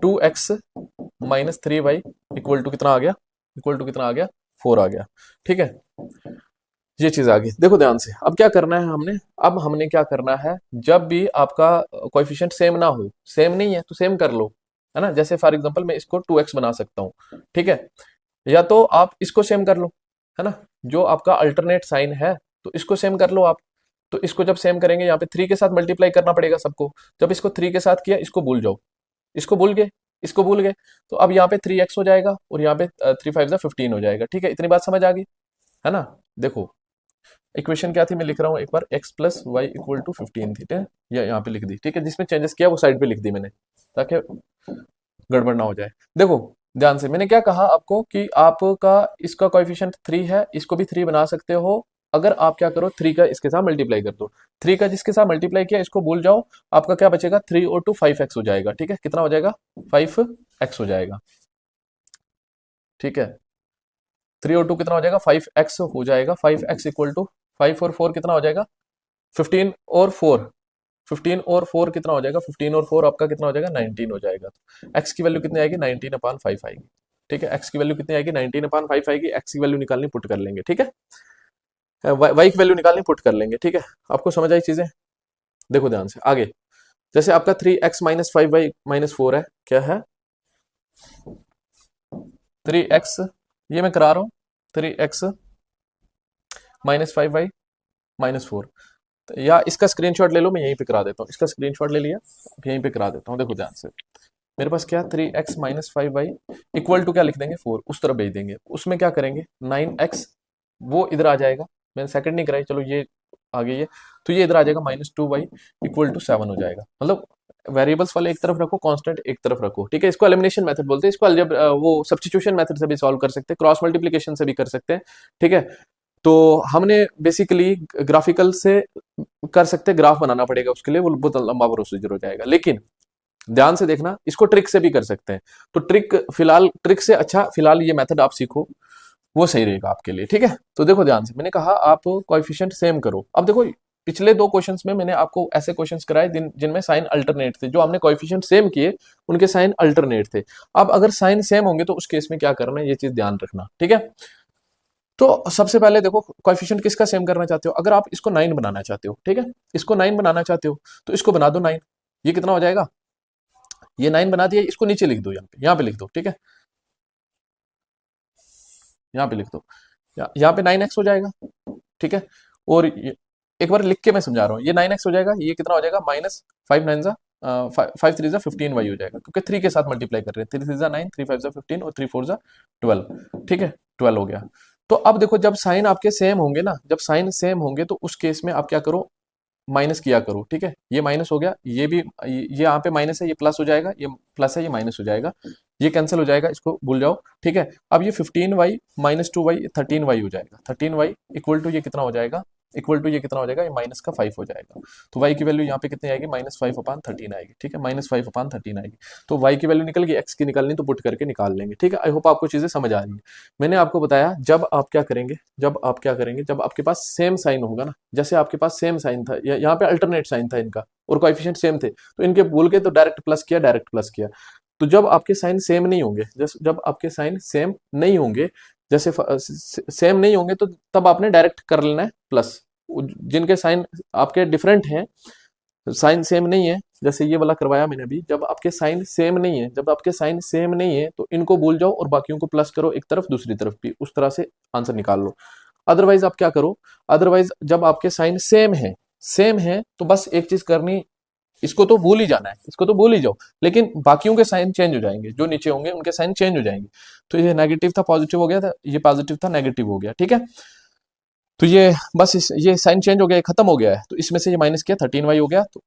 2x minus 3y equal to कितना आ गया, 4 आ गया, ठीक है, ये चीज आ गई। देखो ध्यान से, अब क्या करना है हमने क्या करना है, जब भी आपका कोएफिशिएंट सेम ना हो, सेम नहीं है तो सेम कर लो, है ना, जैसे फॉर एग्जांपल मैं इसको 2x बना सकता हूँ, ठीक है, या तो आप इसको सेम कर लो, है ना, जो आपका अल्टरनेट साइन है, तो इसको सेम कर लो आप। तो इसको जब सेम करेंगे, यहाँ पे 3 के साथ मल्टीप्लाई करना पड़ेगा सबको, जब इसको 3 के साथ किया, इसको भूल जाओ, इसको भूल गए, तो अब यहाँ पे 3x हो जाएगा और यहाँ पे 3 5 15 हो जाएगा, ठीक है, इतनी बात समझ आ गई, है ना। देखो इक्वेशन क्या थी, मैं लिख रहा हूँ एक बार, x plus y equal to 15 थी, ठीक है, या यहाँ पे लिख दी, ठीक है, जिसमें चेंजेस किया वो साइड पे लिख दी मैंने, ताकि गड़बड़ ना हो जाए। देखो ध्यान से, मैंने क्या कहा आपको कि आपका इसका कोएफिशिएंट 3 है, इसको भी 3 बना सकते हो, अगर आप क्या करो 3 का इसके साथ मल्टीप्लाई कर दो, 3 का जिसके साथ मल्टीप्लाई किया इसको भूल जाओ, आपका क्या बचेगा, 3 और 2 5x हो जाएगा, ठीक है, कितना हो जाएगा 5x हो जाएगा, ठीक है, 3 और 2 कितना हो जाएगा 5x हो जाएगा, 5x इक्वल टू 5 और 4 कितना हो जाएगा 15 और 4, 15 और 4 कितना हो जाएगा, 15 और 4 आपका कितना हो जाएगा 19 हो जाएगा। तो x की वैल्यू कितनी आएगी 19/5 आएगी, ठीक है, x की वैल्यू कितनी आएगी 19/5 आएगी, x की वैल्यू निकालनी पुट कर लेंगे, ठीक है, y की वैल्यू निकालनी पुट कर लेंगे, ठीक है, आपको समझ आई चीजें। देखो ध्यान से आगे, जैसे आपका 3x माइनस 5y माइनस 4 है, क्या है 3x, ये मैं करा रहा हूं 3x माइनस 5y माइनस 4, या इसका स्क्रीनशॉट ले लो, मैं यहीं पे करा देता हूँ, इसका स्क्रीनशॉट ले लिया, यहीं पे करा देता हूँ। देखो ध्यान से, मेरे पास क्या 3x minus 5y equal to क्या लिख देंगे 4, उस तरफ भेज देंगे, उसमें क्या करेंगे 9x, वो इधर आ जाएगा, मैंने सेकंड नहीं कराई, चलो ये आ गई है, तो ये इधर आ जाएगा माइनस 2y इक्वल टू 7 हो जाएगा, मतलब वेरिएबल्स वाले एक तरफ रखो, कांस्टेंट एक तरफ रखो, ठीक है, इसको एलिमिनेशन मेथड बोलते हैं, इसको अलजेब्रा वो सब्स्टिट्यूशन मेथड से भी सॉल्व कर सकते हैं, क्रॉस मल्टीप्लिकेशन से भी कर सकते हैं, ठीक है। तो हमने बेसिकली ग्राफिकल से कर सकते हैं, ग्राफ बनाना पड़ेगा उसके लिए, वो बहुत लंबा प्रोसीजर हो जाएगा, लेकिन ध्यान से देखना, इसको ट्रिक से भी कर सकते हैं, तो ट्रिक से अच्छा फिलहाल ये मेथड आप सीखो, वो सही रहेगा आपके लिए, ठीक है। तो देखो ध्यान से, मैंने कहा आप कोएफिशिएंट सेम करो। अब देखो पिछले 2 क्वेश्चंस में मैंने आपको ऐसे क्वेश्चंस कराए जिनमें साइन अल्टरनेट थे, जो हमने कोएफिशिएंट सेम किए उनके साइन अल्टरनेट थे। अब अगर साइन सेम होंगे तो उस केस में क्या करना है, ये चीज ध्यान रखना, ठीक है। तो सबसे पहले देखो कोएफिशिएंट किसका सेम करना चाहते हो, अगर आप इसको 9 बनाना चाहते हो, ठीक है, इसको 9 बनाना चाहते हो तो इसको बना दो 9, ये कितना हो जाएगा ये 9 बना दिया, इसको नीचे लिख दो, यहाँ पे लिख दो, ठीक है, यहाँ पे लिख दो, यहाँ पे 9x हो जाएगा, ठीक है। और एक बार लिख के मैं समझा रहा हूँ, ये 9x हो जाएगा, ये कितना हो जाएगा माइनस 5 3 वाई हो जाएगा, क्योंकि 3 के साथ मल्टीप्लाई कर रहे हैं, 3 3 9, 3 5 15 और 3 4 12, ठीक है, 12 हो गया। तो अब देखो जब साइन आपके सेम होंगे ना, जब साइन सेम होंगे तो उस केस में आप क्या करो, माइनस किया करो, ठीक है। ये माइनस हो गया, ये भी, ये यहाँ पे माइनस है, ये प्लस हो जाएगा, ये प्लस है, ये माइनस हो जाएगा, ये कैंसिल हो जाएगा, इसको भूल जाओ, ठीक है। अब ये 15y माइनस 2y 13y हो जाएगा, 13y इक्वल टू ये कितना हो जाएगा, इक्वल टू ये कितना हो जाएगा, ये माइनस का 5 हो जाएगा। तो y की वैल्यू यहाँ पे कितनी आएगी, -5/13 आएगी, ठीक है, -5/13 आएगी। तो y की वैल्यू निकल गई, x की निकालनी तो पुट करके निकाल लेंगे, ठीक है। आई होप आपको चीजें समझ आ रही है। मैंने आपको बताया जब आप क्या करेंगे, जब आप क्या करेंगे, जब आपके पास सेम साइन होगा ना, जैसे आपके पास सेम साइन था, यहाँ पे अल्टरनेट साइन था इनका और कोएफिशिएंट सेम थे, तो इनके भूल के तो डायरेक्ट प्लस किया, डायरेक्ट प्लस किया। तो जब आपके साइन सेम नहीं होंगे, जब आपके साइन सेम नहीं होंगे, जैसे सेम नहीं होंगे, तो तब आपने डायरेक्ट कर लेना है प्लस। जिनके साइन आपके डिफरेंट हैं, साइन सेम नहीं है, जैसे ये वाला करवाया मैंने अभी, जब आपके साइन सेम नहीं है, जब आपके साइन सेम नहीं है तो इनको भूल जाओ और बाकियों को प्लस करो, एक तरफ दूसरी तरफ भी, उस तरह से आंसर निकाल लो। अदरवाइज आप क्या करो, अदरवाइज जब आपके साइन सेम है तो बस एक चीज करनी, इसको तो भूल ही जाना है, इसको तो भूल ही जाओ, लेकिन बाकियों के साइन चेंज हो जाएंगे, जो नीचे होंगे उनके साइन चेंज हो जाएंगे। तो ये नेगेटिव था पॉजिटिव हो गया था, ये पॉजिटिव था नेगेटिव हो गया, ठीक है। तो ये बस ये साइन चेंज हो गया, खत्म हो गया है, तो इसमें से ये माइनस किया 13y हो गया, तो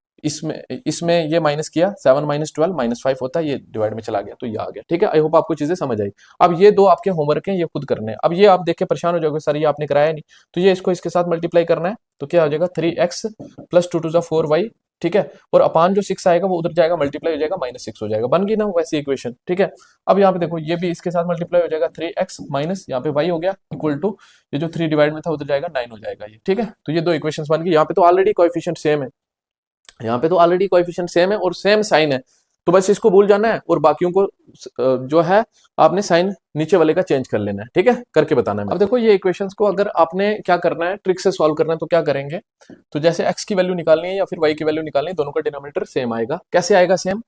इसमें ये माइनस किया 7 - 12 -5 होता है, ये डिवाइड में चला गया, तो ये आ गया, ठीक है। आई होप आपको चीजें समझ आई। अब ये दो आपके होमवर्क हैं, ये खुद करने हैं। अब ये आप देख के परेशान हो जाओगे, सर ये आपने कराया नहीं, तो ये इसको इसके साथ मल्टीप्लाई करना है, तो क्या हो जाएगा 3x + 2 * 4y, ठीक है। और अपान जो 6 आएगा वो उधर जाएगा, मल्टीप्लाई हो जाएगा, -6 हो जाएगा, बन गई ना वैसी इक्वेशन, ठीक है। अब यहाँ पे देखो, ये भी इसके साथ मल्टीप्लाई हो जाएगा, 3x माइनस यहाँ पे y हो गया इक्वल टू, ये जो 3 डिवाइड में था उधर जाएगा 9 हो जाएगा ये, ठीक है। तो ये दो इक्वेशंस बन गई। यहाँ पे तो ऑलरेडी कोएफिशिएंट सेम है, यहाँ पे तो ऑलरेडी कोएफिशिएंट सेम है और सेम साइन है, तो बस इसको भूल जाना है और बाकियों को जो है आपने साइन नीचे वाले का चेंज कर लेना है, ठीक है, करके बताना है। अब देखो ये इक्वेशंस को अगर आपने क्या करना है, ट्रिक से सॉल्व करना है, तो क्या करेंगे, तो जैसे x की वैल्यू निकालनी है या फिर y की वैल्यू निकालनी है, दोनों का डिनोमिनेटर सेम आएगा। कैसे आएगा सेम,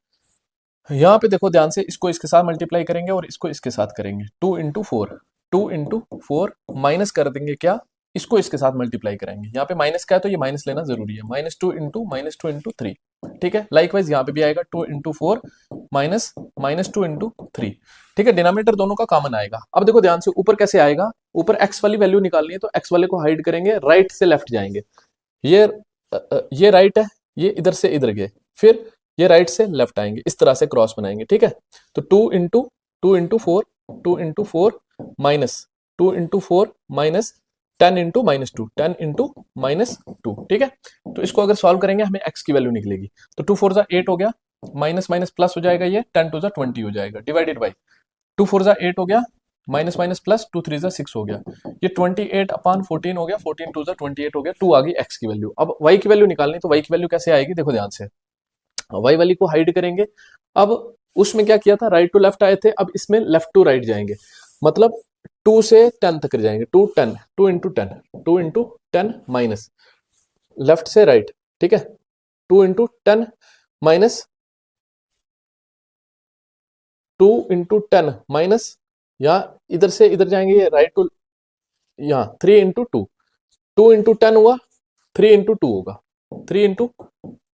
यहाँ पे देखो ध्यान से, इसको इसके साथ मल्टीप्लाई करेंगे और इसको इसके साथ करेंगे, 2 × 4 माइनस कर देंगे क्या, इसको इसके साथ मल्टीप्लाई करेंगे। यहाँ पे माइनस का है तो ये माइनस लेना जरूरी है, -2 × 3, ठीक है। लाइकवाइज यहाँ पे भी आएगा 2 × 4 -2 × 3, ठीक है। डिनोमिनेटर दोनों का कॉमन आएगा। अब देखो ध्यान से, ऊपर कैसे आएगा, ऊपर x वाली वैल्यू निकालनी है, तो x वाले को हाइड करेंगे, राइट से लेफ्ट जाएंगे, ये राइट है, ये इधर से इधर गए, फिर ये राइट से लेफ्ट आएंगे, इस तरह से क्रॉस बनाएंगे, ठीक है। तो 2 × 4 माइनस 2 × 4 माइनस 10 × -2 10 × -2, ठीक है। तो इसको अगर सॉल्व करेंगे हमें x की वैल्यू निकलेगी, तो 2 4 8 हो गया, माइनस माइनस प्लस हो जाएगा, ये 10 2 20 हो जाएगा, डिवाइडेड बाई 2 4 8 हो गया, माइनस माइनस प्लस 2 3 6 हो गया, ये 28/14 हो गया, 14 2 28 हो गया, 2 आ गई x की वैल्यू। अब y की वैल्यू निकालनी, तो y की वैल्यू कैसे आएगी, देखो ध्यान से, y वाली को हाइड करेंगे। अब उसमें क्या किया था, राइट टू लेफ्ट आए थे, अब इसमें लेफ्ट टू राइट जाएंगे, मतलब 2 से 10 तक जाएंगे, 2 10 2 × 10 माइनस लेफ्ट से राइट, ठीक है, 2 × 10 माइनस 2 × 10 माइनस, यहाँ इधर से इधर जाएंगे, राइट टू, यहाँ 3 × 2 2 × 10 हुआ, 3 × 2 होगा, 3 ×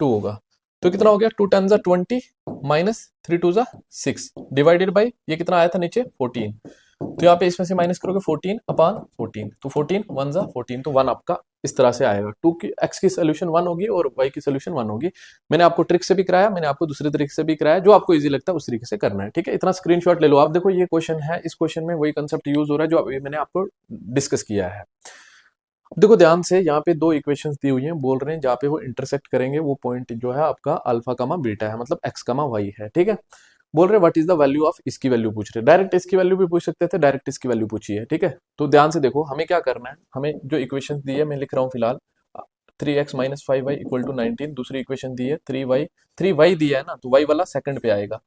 2 होगा, तो कितना हो गया, 2 10 20 माइनस 3 2 6 डिवाइडेड बाई, ये कितना आया था नीचे 14, तो यहाँ पे इसमें से माइनस करोगे 14/14, तो 14 1 14, तो 1 आपका इस तरह से आएगा। 2 की x की सोल्यूशन 1 होगी और y की सोल्यूशन 1 होगी। मैंने आपको ट्रिक से भी कराया, मैंने आपको दूसरे तरीके से भी कराया, जो आपको इजी लगता है उस तरीके से करना है, ठीक है। इतना स्क्रीनशॉट ले लो आप। देखो ये क्वेश्चन है, इस क्वेश्चन में वही कंसेप्ट यूज हो रहा है जो मैंने आपको डिस्कस किया है। देखो ध्यान से, यहाँ पे दो इक्वेशंस दी हुई हैं, बोल रहे हैं जहाँ पे वो इंटरसेक्ट करेंगे वो पॉइंट जो है आपका अल्फा कामा बीटा है, मतलब x कामा y है, ठीक है। बोल रहे what is the value of, इसकी वैल्यू पूछ रहे, डायरेक्ट इसकी वैल्यू भी पूछ सकते थे, डायरेक्ट इसकी वैल्यू पूछी है, ठीक है। तो ध्यान से देखो हमें क्या करना है, हमें जो इक्वेशन दी है मैं लिख रहा हूँ फिलहाल, 3x - 5y = 19, दूसरी इक्वेशन दी है 3y दिया है ना, तो y वाला सेकंड पे आएगा,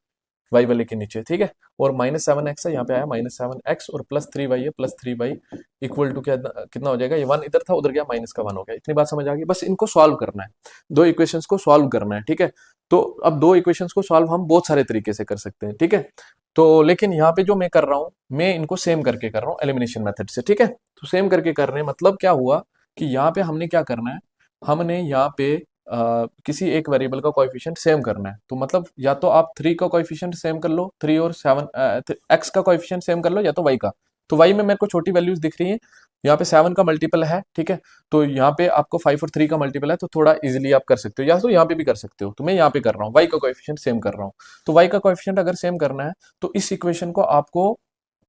y वाले के नीचे, ठीक है। और -7x है, यहाँ पे आया -7x और +3y है, +3y इक्वल टू कितना हो जाएगा, ये 1 इधर था उधर गया, माइनस का 1 हो गया। इतनी बात समझ आ गई, बस इनको सॉल्व करना है, दो इक्वेशंस को सॉल्व करना है, ठीक है। तो अब दो इक्वेशंस को सॉल्व हम बहुत सारे तरीके से कर सकते हैं, ठीक है। तो लेकिन यहाँ पे जो मैं कर रहा हूँ, मैं इनको सेम करके कर रहा हूँ एलिमिनेशन मेथड से, ठीक है। तो सेम करके कर रहे हैं, मतलब क्या हुआ कि यहाँ पे हमने क्या करना है, हमने यहाँ पे किसी एक वेरिएबल का कोएफिशिएंट सेम करना है। तो मतलब या तो आप 3 का कोएफिशिएंट सेम कर लो, 3 और 7 एक्स का कोएफिशिएंट सेम कर लो, या तो वाई का। तो वाई में मेरे को छोटी वैल्यूज दिख रही हैं, यहाँ पे 7 का मल्टीपल है, ठीक है। तो यहाँ पे आपको 5 और 3 का मल्टीपल है, तो थोड़ा इजीली आप कर सकते हो, या तो यहाँ पे भी कर सकते हो। तो मैं यहाँ पे कर रहा हूँ, वाई का कोएफिशिएंट सेम कर रहा हूँ। तो वाई का कोएफिशिएंट अगर सेम करना है तो इस इक्वेशन को आपको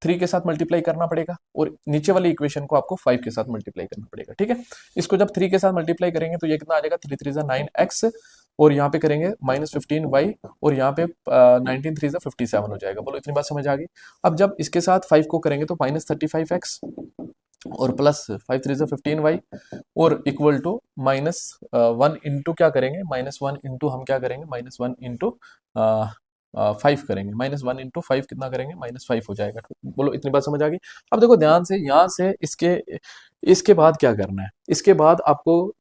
3 के साथ मल्टीप्लाई करना पड़ेगा, और नीचे वाली इक्वेशन को आपको 5 के साथ मल्टीप्लाई करना पड़ेगा, ठीक है। इसको जब 3 के साथ मल्टीप्लाई करेंगे तो ये कितना आ जाएगा, 3 3 9x, और यहाँ पे करेंगे -15y, और यहाँ पे 19 3 57 हो जाएगा। बोलो इतनी बात समझ आ गई। अब जब इसके साथ 5 को करेंगे तो -35x और प्लस 5 3 15y, और इक्वल टू -1 इंटू क्या करेंगे, -1 इंटू हम क्या करेंगे, -1 इंटू 5 करेंगे, -1 इंटू 5 कितना करेंगे, -5 हो जाएगा। बोलो इतनी बात समझ आ गई। अब देखो ध्यान से, यहाँ से इसके बाद क्या करना है, इसके बाद आपको,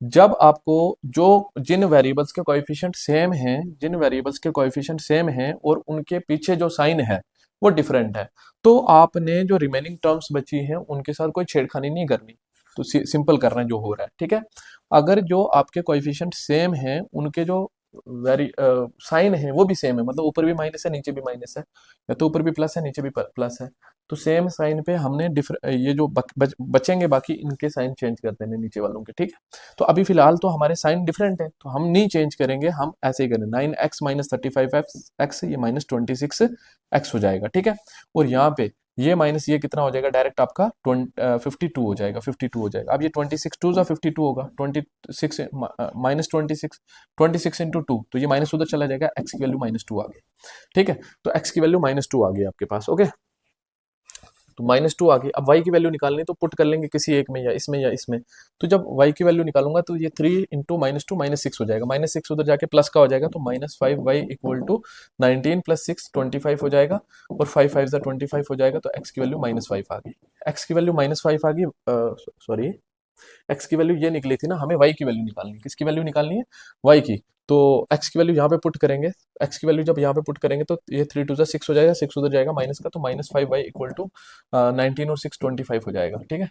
जब आपको जो जिन वेरिएबल्स के कोएफिशिएंट सेम हैं, जिन वेरिएबल्स के कोएफिशिएंट सेम हैं और उनके पीछे जो साइन है वो डिफरेंट है, तो आपने जो रिमेनिंग टर्म्स बची हैं उनके साथ कोई छेड़खानी नहीं करनी। तो सिंपल करना है जो हो रहा है, ठीक है। अगर जो आपके कोएफिशिएंट सेम हैं, उनके जो साइन है वो भी सेम है, मतलब ऊपर भी माइनस है नीचे भी माइनस है, या तो ऊपर भी प्लस है नीचे भी प्लस है, तो सेम साइन पे हमने ये जो बचेंगे बाकी, इनके साइन चेंज कर देंगे नीचे वालों के, ठीक है। तो अभी फिलहाल तो हमारे साइन डिफरेंट है, तो हम नहीं चेंज करेंगे, हम ऐसे ही करें, 9x -35x, ये -26x हो जाएगा, ठीक है। और यहाँ पे ये माइनस ये कितना हो जाएगा, डायरेक्ट आपका 52 हो जाएगा, 52 हो जाएगा। अब ये 26 2 52 होगा, 26 -26 इंटू 2, तो ये माइनस उधर चला जाएगा, एक्स की वैल्यू -2 आ गई, ठीक है। तो एक्स की वैल्यू -2 आ गई आपके पास, ओके। तो -2 आ गई। अब y की वैल्यू निकालनी, तो पुट कर लेंगे किसी एक में, या इसमें या इसमें। तो जब y की वैल्यू निकालूंगा तो ये 3 इंटू -2 -6 हो जाएगा, -6 उधर जाके प्लस का हो जाएगा, तो -5y इक्वल टू 19 + 6 25 हो जाएगा, और 5 5 25 हो जाएगा, तो x की वैल्यू -5 आ गई। x की वैल्यू -5 आ गई, सॉरी, x की वैल्यू ये निकली थी ना, हमें y की वैल्यू निकालनी है। किसकी वैल्यू निकालनी है, y की। तो x की वैल्यू यहाँ पे पुट करेंगे, x की वैल्यू जब यहाँ पे पुट करेंगे तो ये 3 2 6 हो जाएगा, 6 उधर जाएगा माइनस का, तो -5y इक्वल टू 19 और 6 25 हो जाएगा, ठीक है।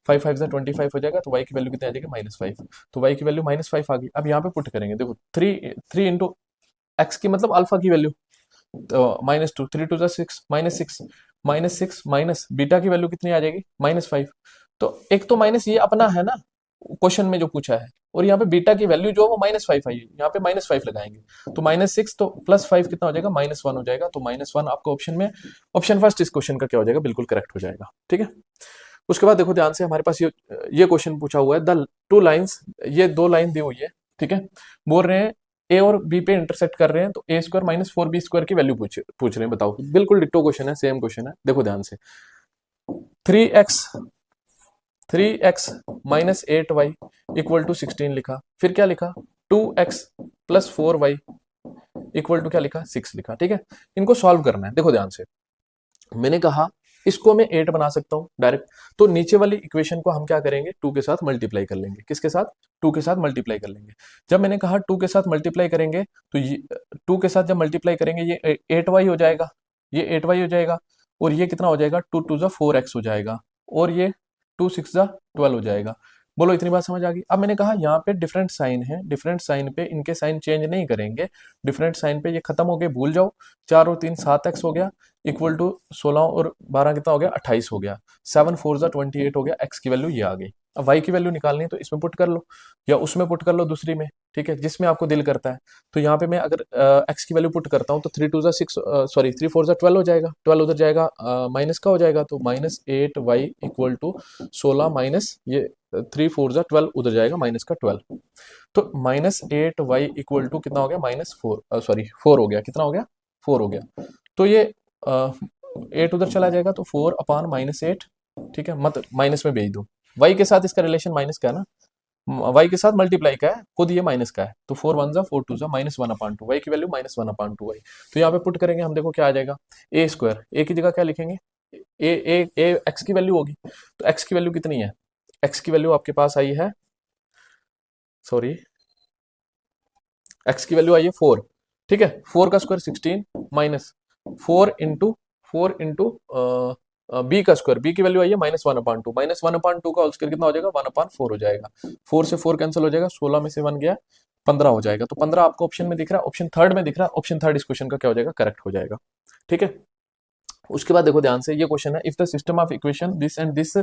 5 5 25 हो जाएगा, तो y की वैल्यू कितनी आ जाएगी, -5। तो y की वैल्यू -5 आ गई। अब यहाँ पे पुट करेंगे, देखो 3 इंटू x की मतलब अल्फा की वैल्यू, तो -2, 3 2 6 -6 माइनस बीटा की वैल्यू कितनी आ जाएगी, -5। तो एक तो माइनस ये अपना है ना क्वेश्चन में जो पूछा है, और यहाँ पे बीटा की वैल्यू जो वो -5 आई है, यहाँ पे -5 लगाएंगे, तो -6 तो +5 कितना हो जाएगा, -1 हो जाएगा। तो -1 आपका ऑप्शन में, ऑप्शन फर्स्ट इस क्वेश्चन का क्या हो जाएगा, बिल्कुल करेक्ट हो जाएगा, ठीक है। उसके बाद देखो ध्यान से, हमारे पास ये क्वेश्चन पूछा हुआ है, द 2 लाइन्स, ये 2 लाइन दी हुई है, ठीक है। बोल रहे हैं ए और बी पे इंटरसेक्ट कर रहे हैं, तो a² - 4b² की वैल्यू पूछ रहे हैं, बताओ। बिल्कुल डिट्टो क्वेश्चन है, सेम क्वेश्चन है, देखो ध्यान से। 3x - 8y इक्वल टू 16 लिखा, फिर क्या लिखा, 2x + 4y इक्वल टू क्या लिखा, 6 लिखा, ठीक है। इनको सॉल्व करना है, देखो ध्यान से। मैंने कहा इसको मैं 8 बना सकता हूं डायरेक्ट, तो नीचे वाली इक्वेशन को हम क्या करेंगे, 2 के साथ मल्टीप्लाई कर लेंगे। किसके साथ, 2 के साथ मल्टीप्लाई कर लेंगे। जब मैंने कहा 2 के साथ मल्टीप्लाई करेंगे, तो ये 2 के साथ जब मल्टीप्लाई करेंगे, ये 8y हो जाएगा, ये 8y हो जाएगा, और ये कितना हो जाएगा, 2 2 4x हो जाएगा, और ये 2 6 12 हो जाएगा। बोलो इतनी बात समझ आ गई। अब मैंने कहा यहाँ पे डिफरेंट साइन है, डिफरेंट साइन पे इनके साइन चेंज नहीं करेंगे, डिफरेंट साइन पे ये खत्म हो गए, भूल जाओ। 4 और 3 7x हो गया, इक्वल टू 16 और 12 कितना हो गया, 28 हो गया। 7 4 28 हो गया, x की वैल्यू ये आ गई। अब y की वैल्यू निकालनी है, तो इसमें पुट कर लो, या उसमें पुट कर लो, दूसरी में, ठीक है, जिसमें आपको दिल करता है। तो यहाँ पे मैं अगर x की वैल्यू पुट करता हूँ, तो 3 2 6 सॉरी 3 4 12 हो जाएगा, 12 उधर जाएगा, माइनस का हो जाएगा, तो -8y इक्वल टू 16 माइनस ये 3 4 12 उधर जाएगा, माइनस का 12, तो -8y इक्वल टू कितना हो गया, -4 सॉरी 4 हो गया, कितना हो गया, 4 हो गया। तो ये 8 उधर चला जाएगा, तो 4/-8, ठीक है, मत माइनस में भेज दो। y के साथ इसका रिलेशन माइनस का है ना, y के साथ मल्टीप्लाई का है, खुद ये माइनस का है, तो 4 1 4 2 -1/2, y की वैल्यू -1/2y। तो यहाँ पे पुट करेंगे हम, देखो क्या आ जाएगा, a², a की जगह क्या लिखेंगे, a x की वैल्यू होगी, तो x की वैल्यू कितनी है, x की वैल्यू आपके पास आई है, सॉरी एक्स की वैल्यू आई है 4, ठीक है, 4 का स्क्वायर 16 माइनस 4 इंटू बी का स्क्वायर, बी की वैल्यू आई है -1/2, -1/2 का होल स्क्वायर कितना हो जाएगा 1/4 हो जाएगा, 4 से 4 कैंसिल हो जाएगा, 16 में से 1 गया 15 हो जाएगा, तो 15 आपको ऑप्शन में दिख रहा है, ऑप्शन थर्ड में दिख रहा है, ऑप्शन थर्ड इस क्वेश्चन का क्या हो जाएगा, करेक्ट हो जाएगा, ठीक है। उसके बाद देखो ध्यान से, ये क्वेश्चन है, if the system of equation this and this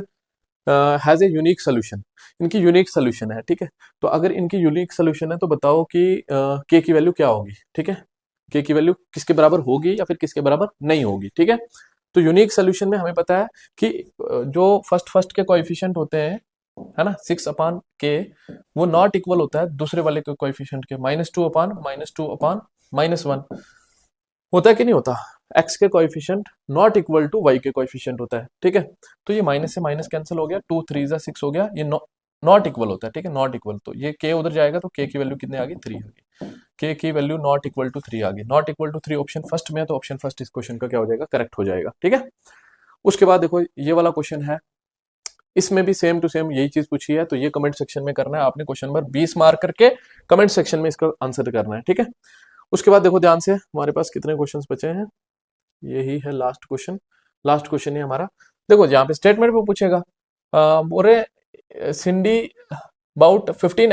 has a unique solution, इनकी यूनिक सोल्यूशन है, ठीक है, तो अगर इनकी यूनिक सोल्यूशन है तो बताओ कि के की वैल्यू क्या होगी, ठीक है, के की वैल्यू किसके बराबर होगी या फिर किसके बराबर नहीं होगी, ठीक है। तो यूनिक सोल्यूशन में हमें पता है कि जो फर्स्ट के कोएफिशिएंट होते हैं, है ना, 6/k, वो नॉट इक्वल होता है दूसरे वाले के कोएफिशिएंट के, -2/-1 होता है कि नहीं होता, x के coefficient not equal to y के कोएफिशिएंट होता है, ठीक है। तो ये माइनस से माइनस कैंसिल हो गया, 2 3 6 हो गया, ये नॉट इक्वल होता है, ठीक है, नॉट इक्वल, तो ये k उधर जाएगा तो k की वैल्यू कितने आ गई, 3 आ गई, k की वैल्यू नॉट इक्वल टू 3 आ गई, not equal to 3 option first में है, तो ऑप्शन फर्स्ट इस क्वेश्चन का क्या हो जाएगा, करेक्ट हो जाएगा, ठीक है। उसके बाद देखो ये वाला क्वेश्चन है, इसमें भी सेम टू सेम यही चीज पूछी है, तो ये कमेंट सेक्शन में करना है आपने, क्वेश्चन नंबर 20 मार्क करके कमेंट सेक्शन में इसका आंसर करना है, ठीक है। उसके बाद देखो ध्यान से, हमारे पास कितने क्वेश्चंस बचे हैं, यही है लास्ट क्वेश्चन, लास्ट क्वेश्चन है हमारा। देखो यहाँ पे स्टेटमेंट पे पूछेगा, बोरे सिंडी अबाउट 15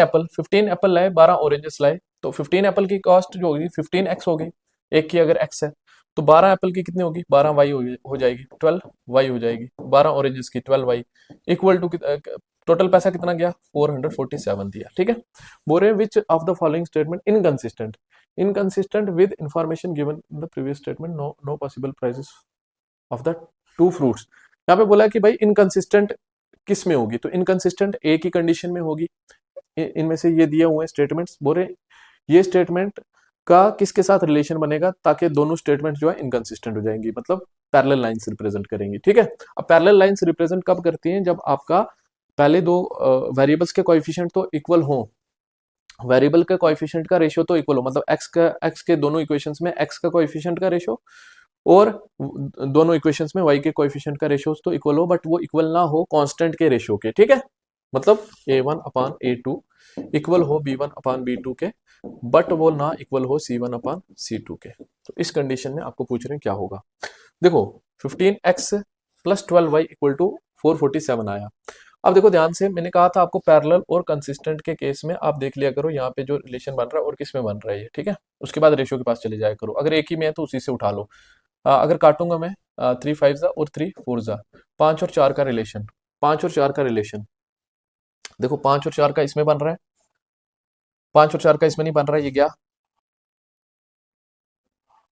एप्पल लाए, 12 ऑरेंजेस लाए, तो 15 एप्पल की कॉस्ट जो होगी 15x होगी, एक की अगर x है, तो 12 एप्पल की कितनी होगी, 12y हो जाएगी, 12y हो जाएगी, 12 ऑरेंजेस की 12y इक्वल टू टोटल पैसा कितना गया, 447 दिया, ठीक है। बोरे which of the following statement inconsistent with information given in the previous statement, no possible prices of the 2 fruits. यहाँ पे बोला कि भाई इनकंसिस्टेंट किस में होगी, तो इनकंसिस्टेंट ए की कंडीशन में होगी, इनमें से ये दिए हुए स्टेटमेंट्स, बोले ये स्टेटमेंट का किसके साथ रिलेशन बनेगा ताकि दोनों स्टेटमेंट जो है इनकंसिस्टेंट हो जाएंगी, मतलब पैरेलल लाइंस रिप्रेजेंट करेंगी, ठीक है। अब पैरेलल लाइंस रिप्रेजेंट कब करती हैं, जब आपका पहले दो वेरिएबल्स के कोएफिशिएंट तो इक्वल हो, वेरिएबल का कोएफिशिएंट का रेशियो तो इक्वल हो, मतलब x के दोनों इक्वेशंस में x का कोएफिशिएंट का रेशियो और दोनों इक्वेशंस में y के कोएफिशिएंट का रेशियो तो इक्वल हो, बट वो इक्वल ना हो कांस्टेंट के रेशियो के, ठीक है, मतलब a1/a2 इक्वल हो b1/b2 के, बट वो ना इक्वल हो c1/c2 के। तो इस कंडीशन में आपको पूछ रहे हैं क्या होगा। देखो 15x plus 12y equal to 447 आया। अब देखो ध्यान से, मैंने कहा था आपको पैरेलल और कंसिस्टेंट के केस में आप देख लिया करो यहाँ पे जो रिलेशन बन रहा है और किस में बन रहा है ये, ठीक है। उसके बाद रेशियो के पास चले जाया करो, अगर एक ही में है तो उसी से उठा लो। अगर काटूंगा मैं 3 5 और 3 4 5 और 4 का रिलेशन, 5 और 4 का रिलेशन, देखो 5 और 4 का इसमें बन रहा है, 5 और 4 का इसमें नहीं बन रहा है, ये गया,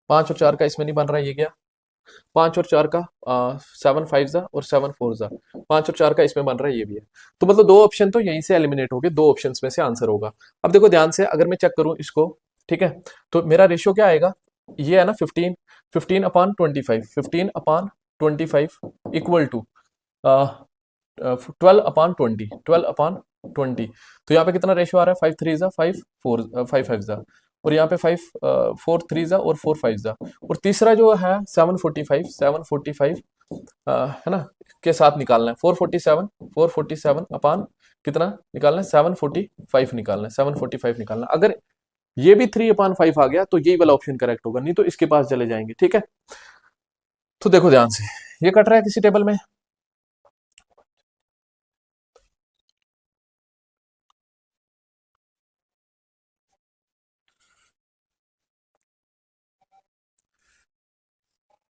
5 और 4 का इसमें नहीं बन रहा है, ये गया, 5 और 4 का 7 5 और 7 4 5 और 4 का इसमें बन रहा है, ये भी है। तो मतलब दो ऑप्शन तो यहीं से एलिमिनेट हो गए, दो ऑप्शन में से आंसर होगा। अब देखो ध्यान से, अगर मैं चेक करूं इसको, ठीक है, तो मेरा रेशियो क्या आएगा, ये है ना 15/25, 15/25 इक्वल टू 12/20, 12/20, तो यहाँ पे कितना रेशियो आ रहा है, 5 3 5 4 5 5 और यहाँ पे 5 4 3 और 4 5 और तीसरा जो है 745 है ना, के साथ निकालना है 447 अपान कितना निकालना है, 745 निकालना है, 745 निकालना है। अगर ये भी 3/5 आ गया तो यही वाला ऑप्शन करेक्ट होगा, नहीं तो इसके पास चले जाएंगे, ठीक है। तो देखो ध्यान से, ये कट रहा है किसी टेबल में,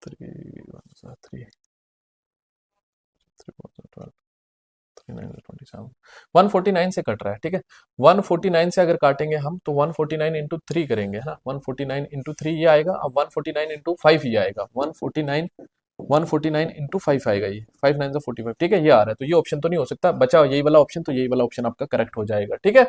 थ्री 149 से कट रहा है, ठीक है। 149 से अगर काटेंगे हम तो 149 इंटू 3 करेंगे, है ना, 149 इंटू 3 ये आएगा, अब 149 इंटू 5 ये आएगा, 149 इंटू 5 आएगा, ये 5 9 45, ठीक है, ये आ रहा है। तो ये ऑप्शन तो नहीं हो सकता, बचा यही वाला ऑप्शन, तो यही वाला ऑप्शन आपका करेक्ट हो जाएगा, ठीक है।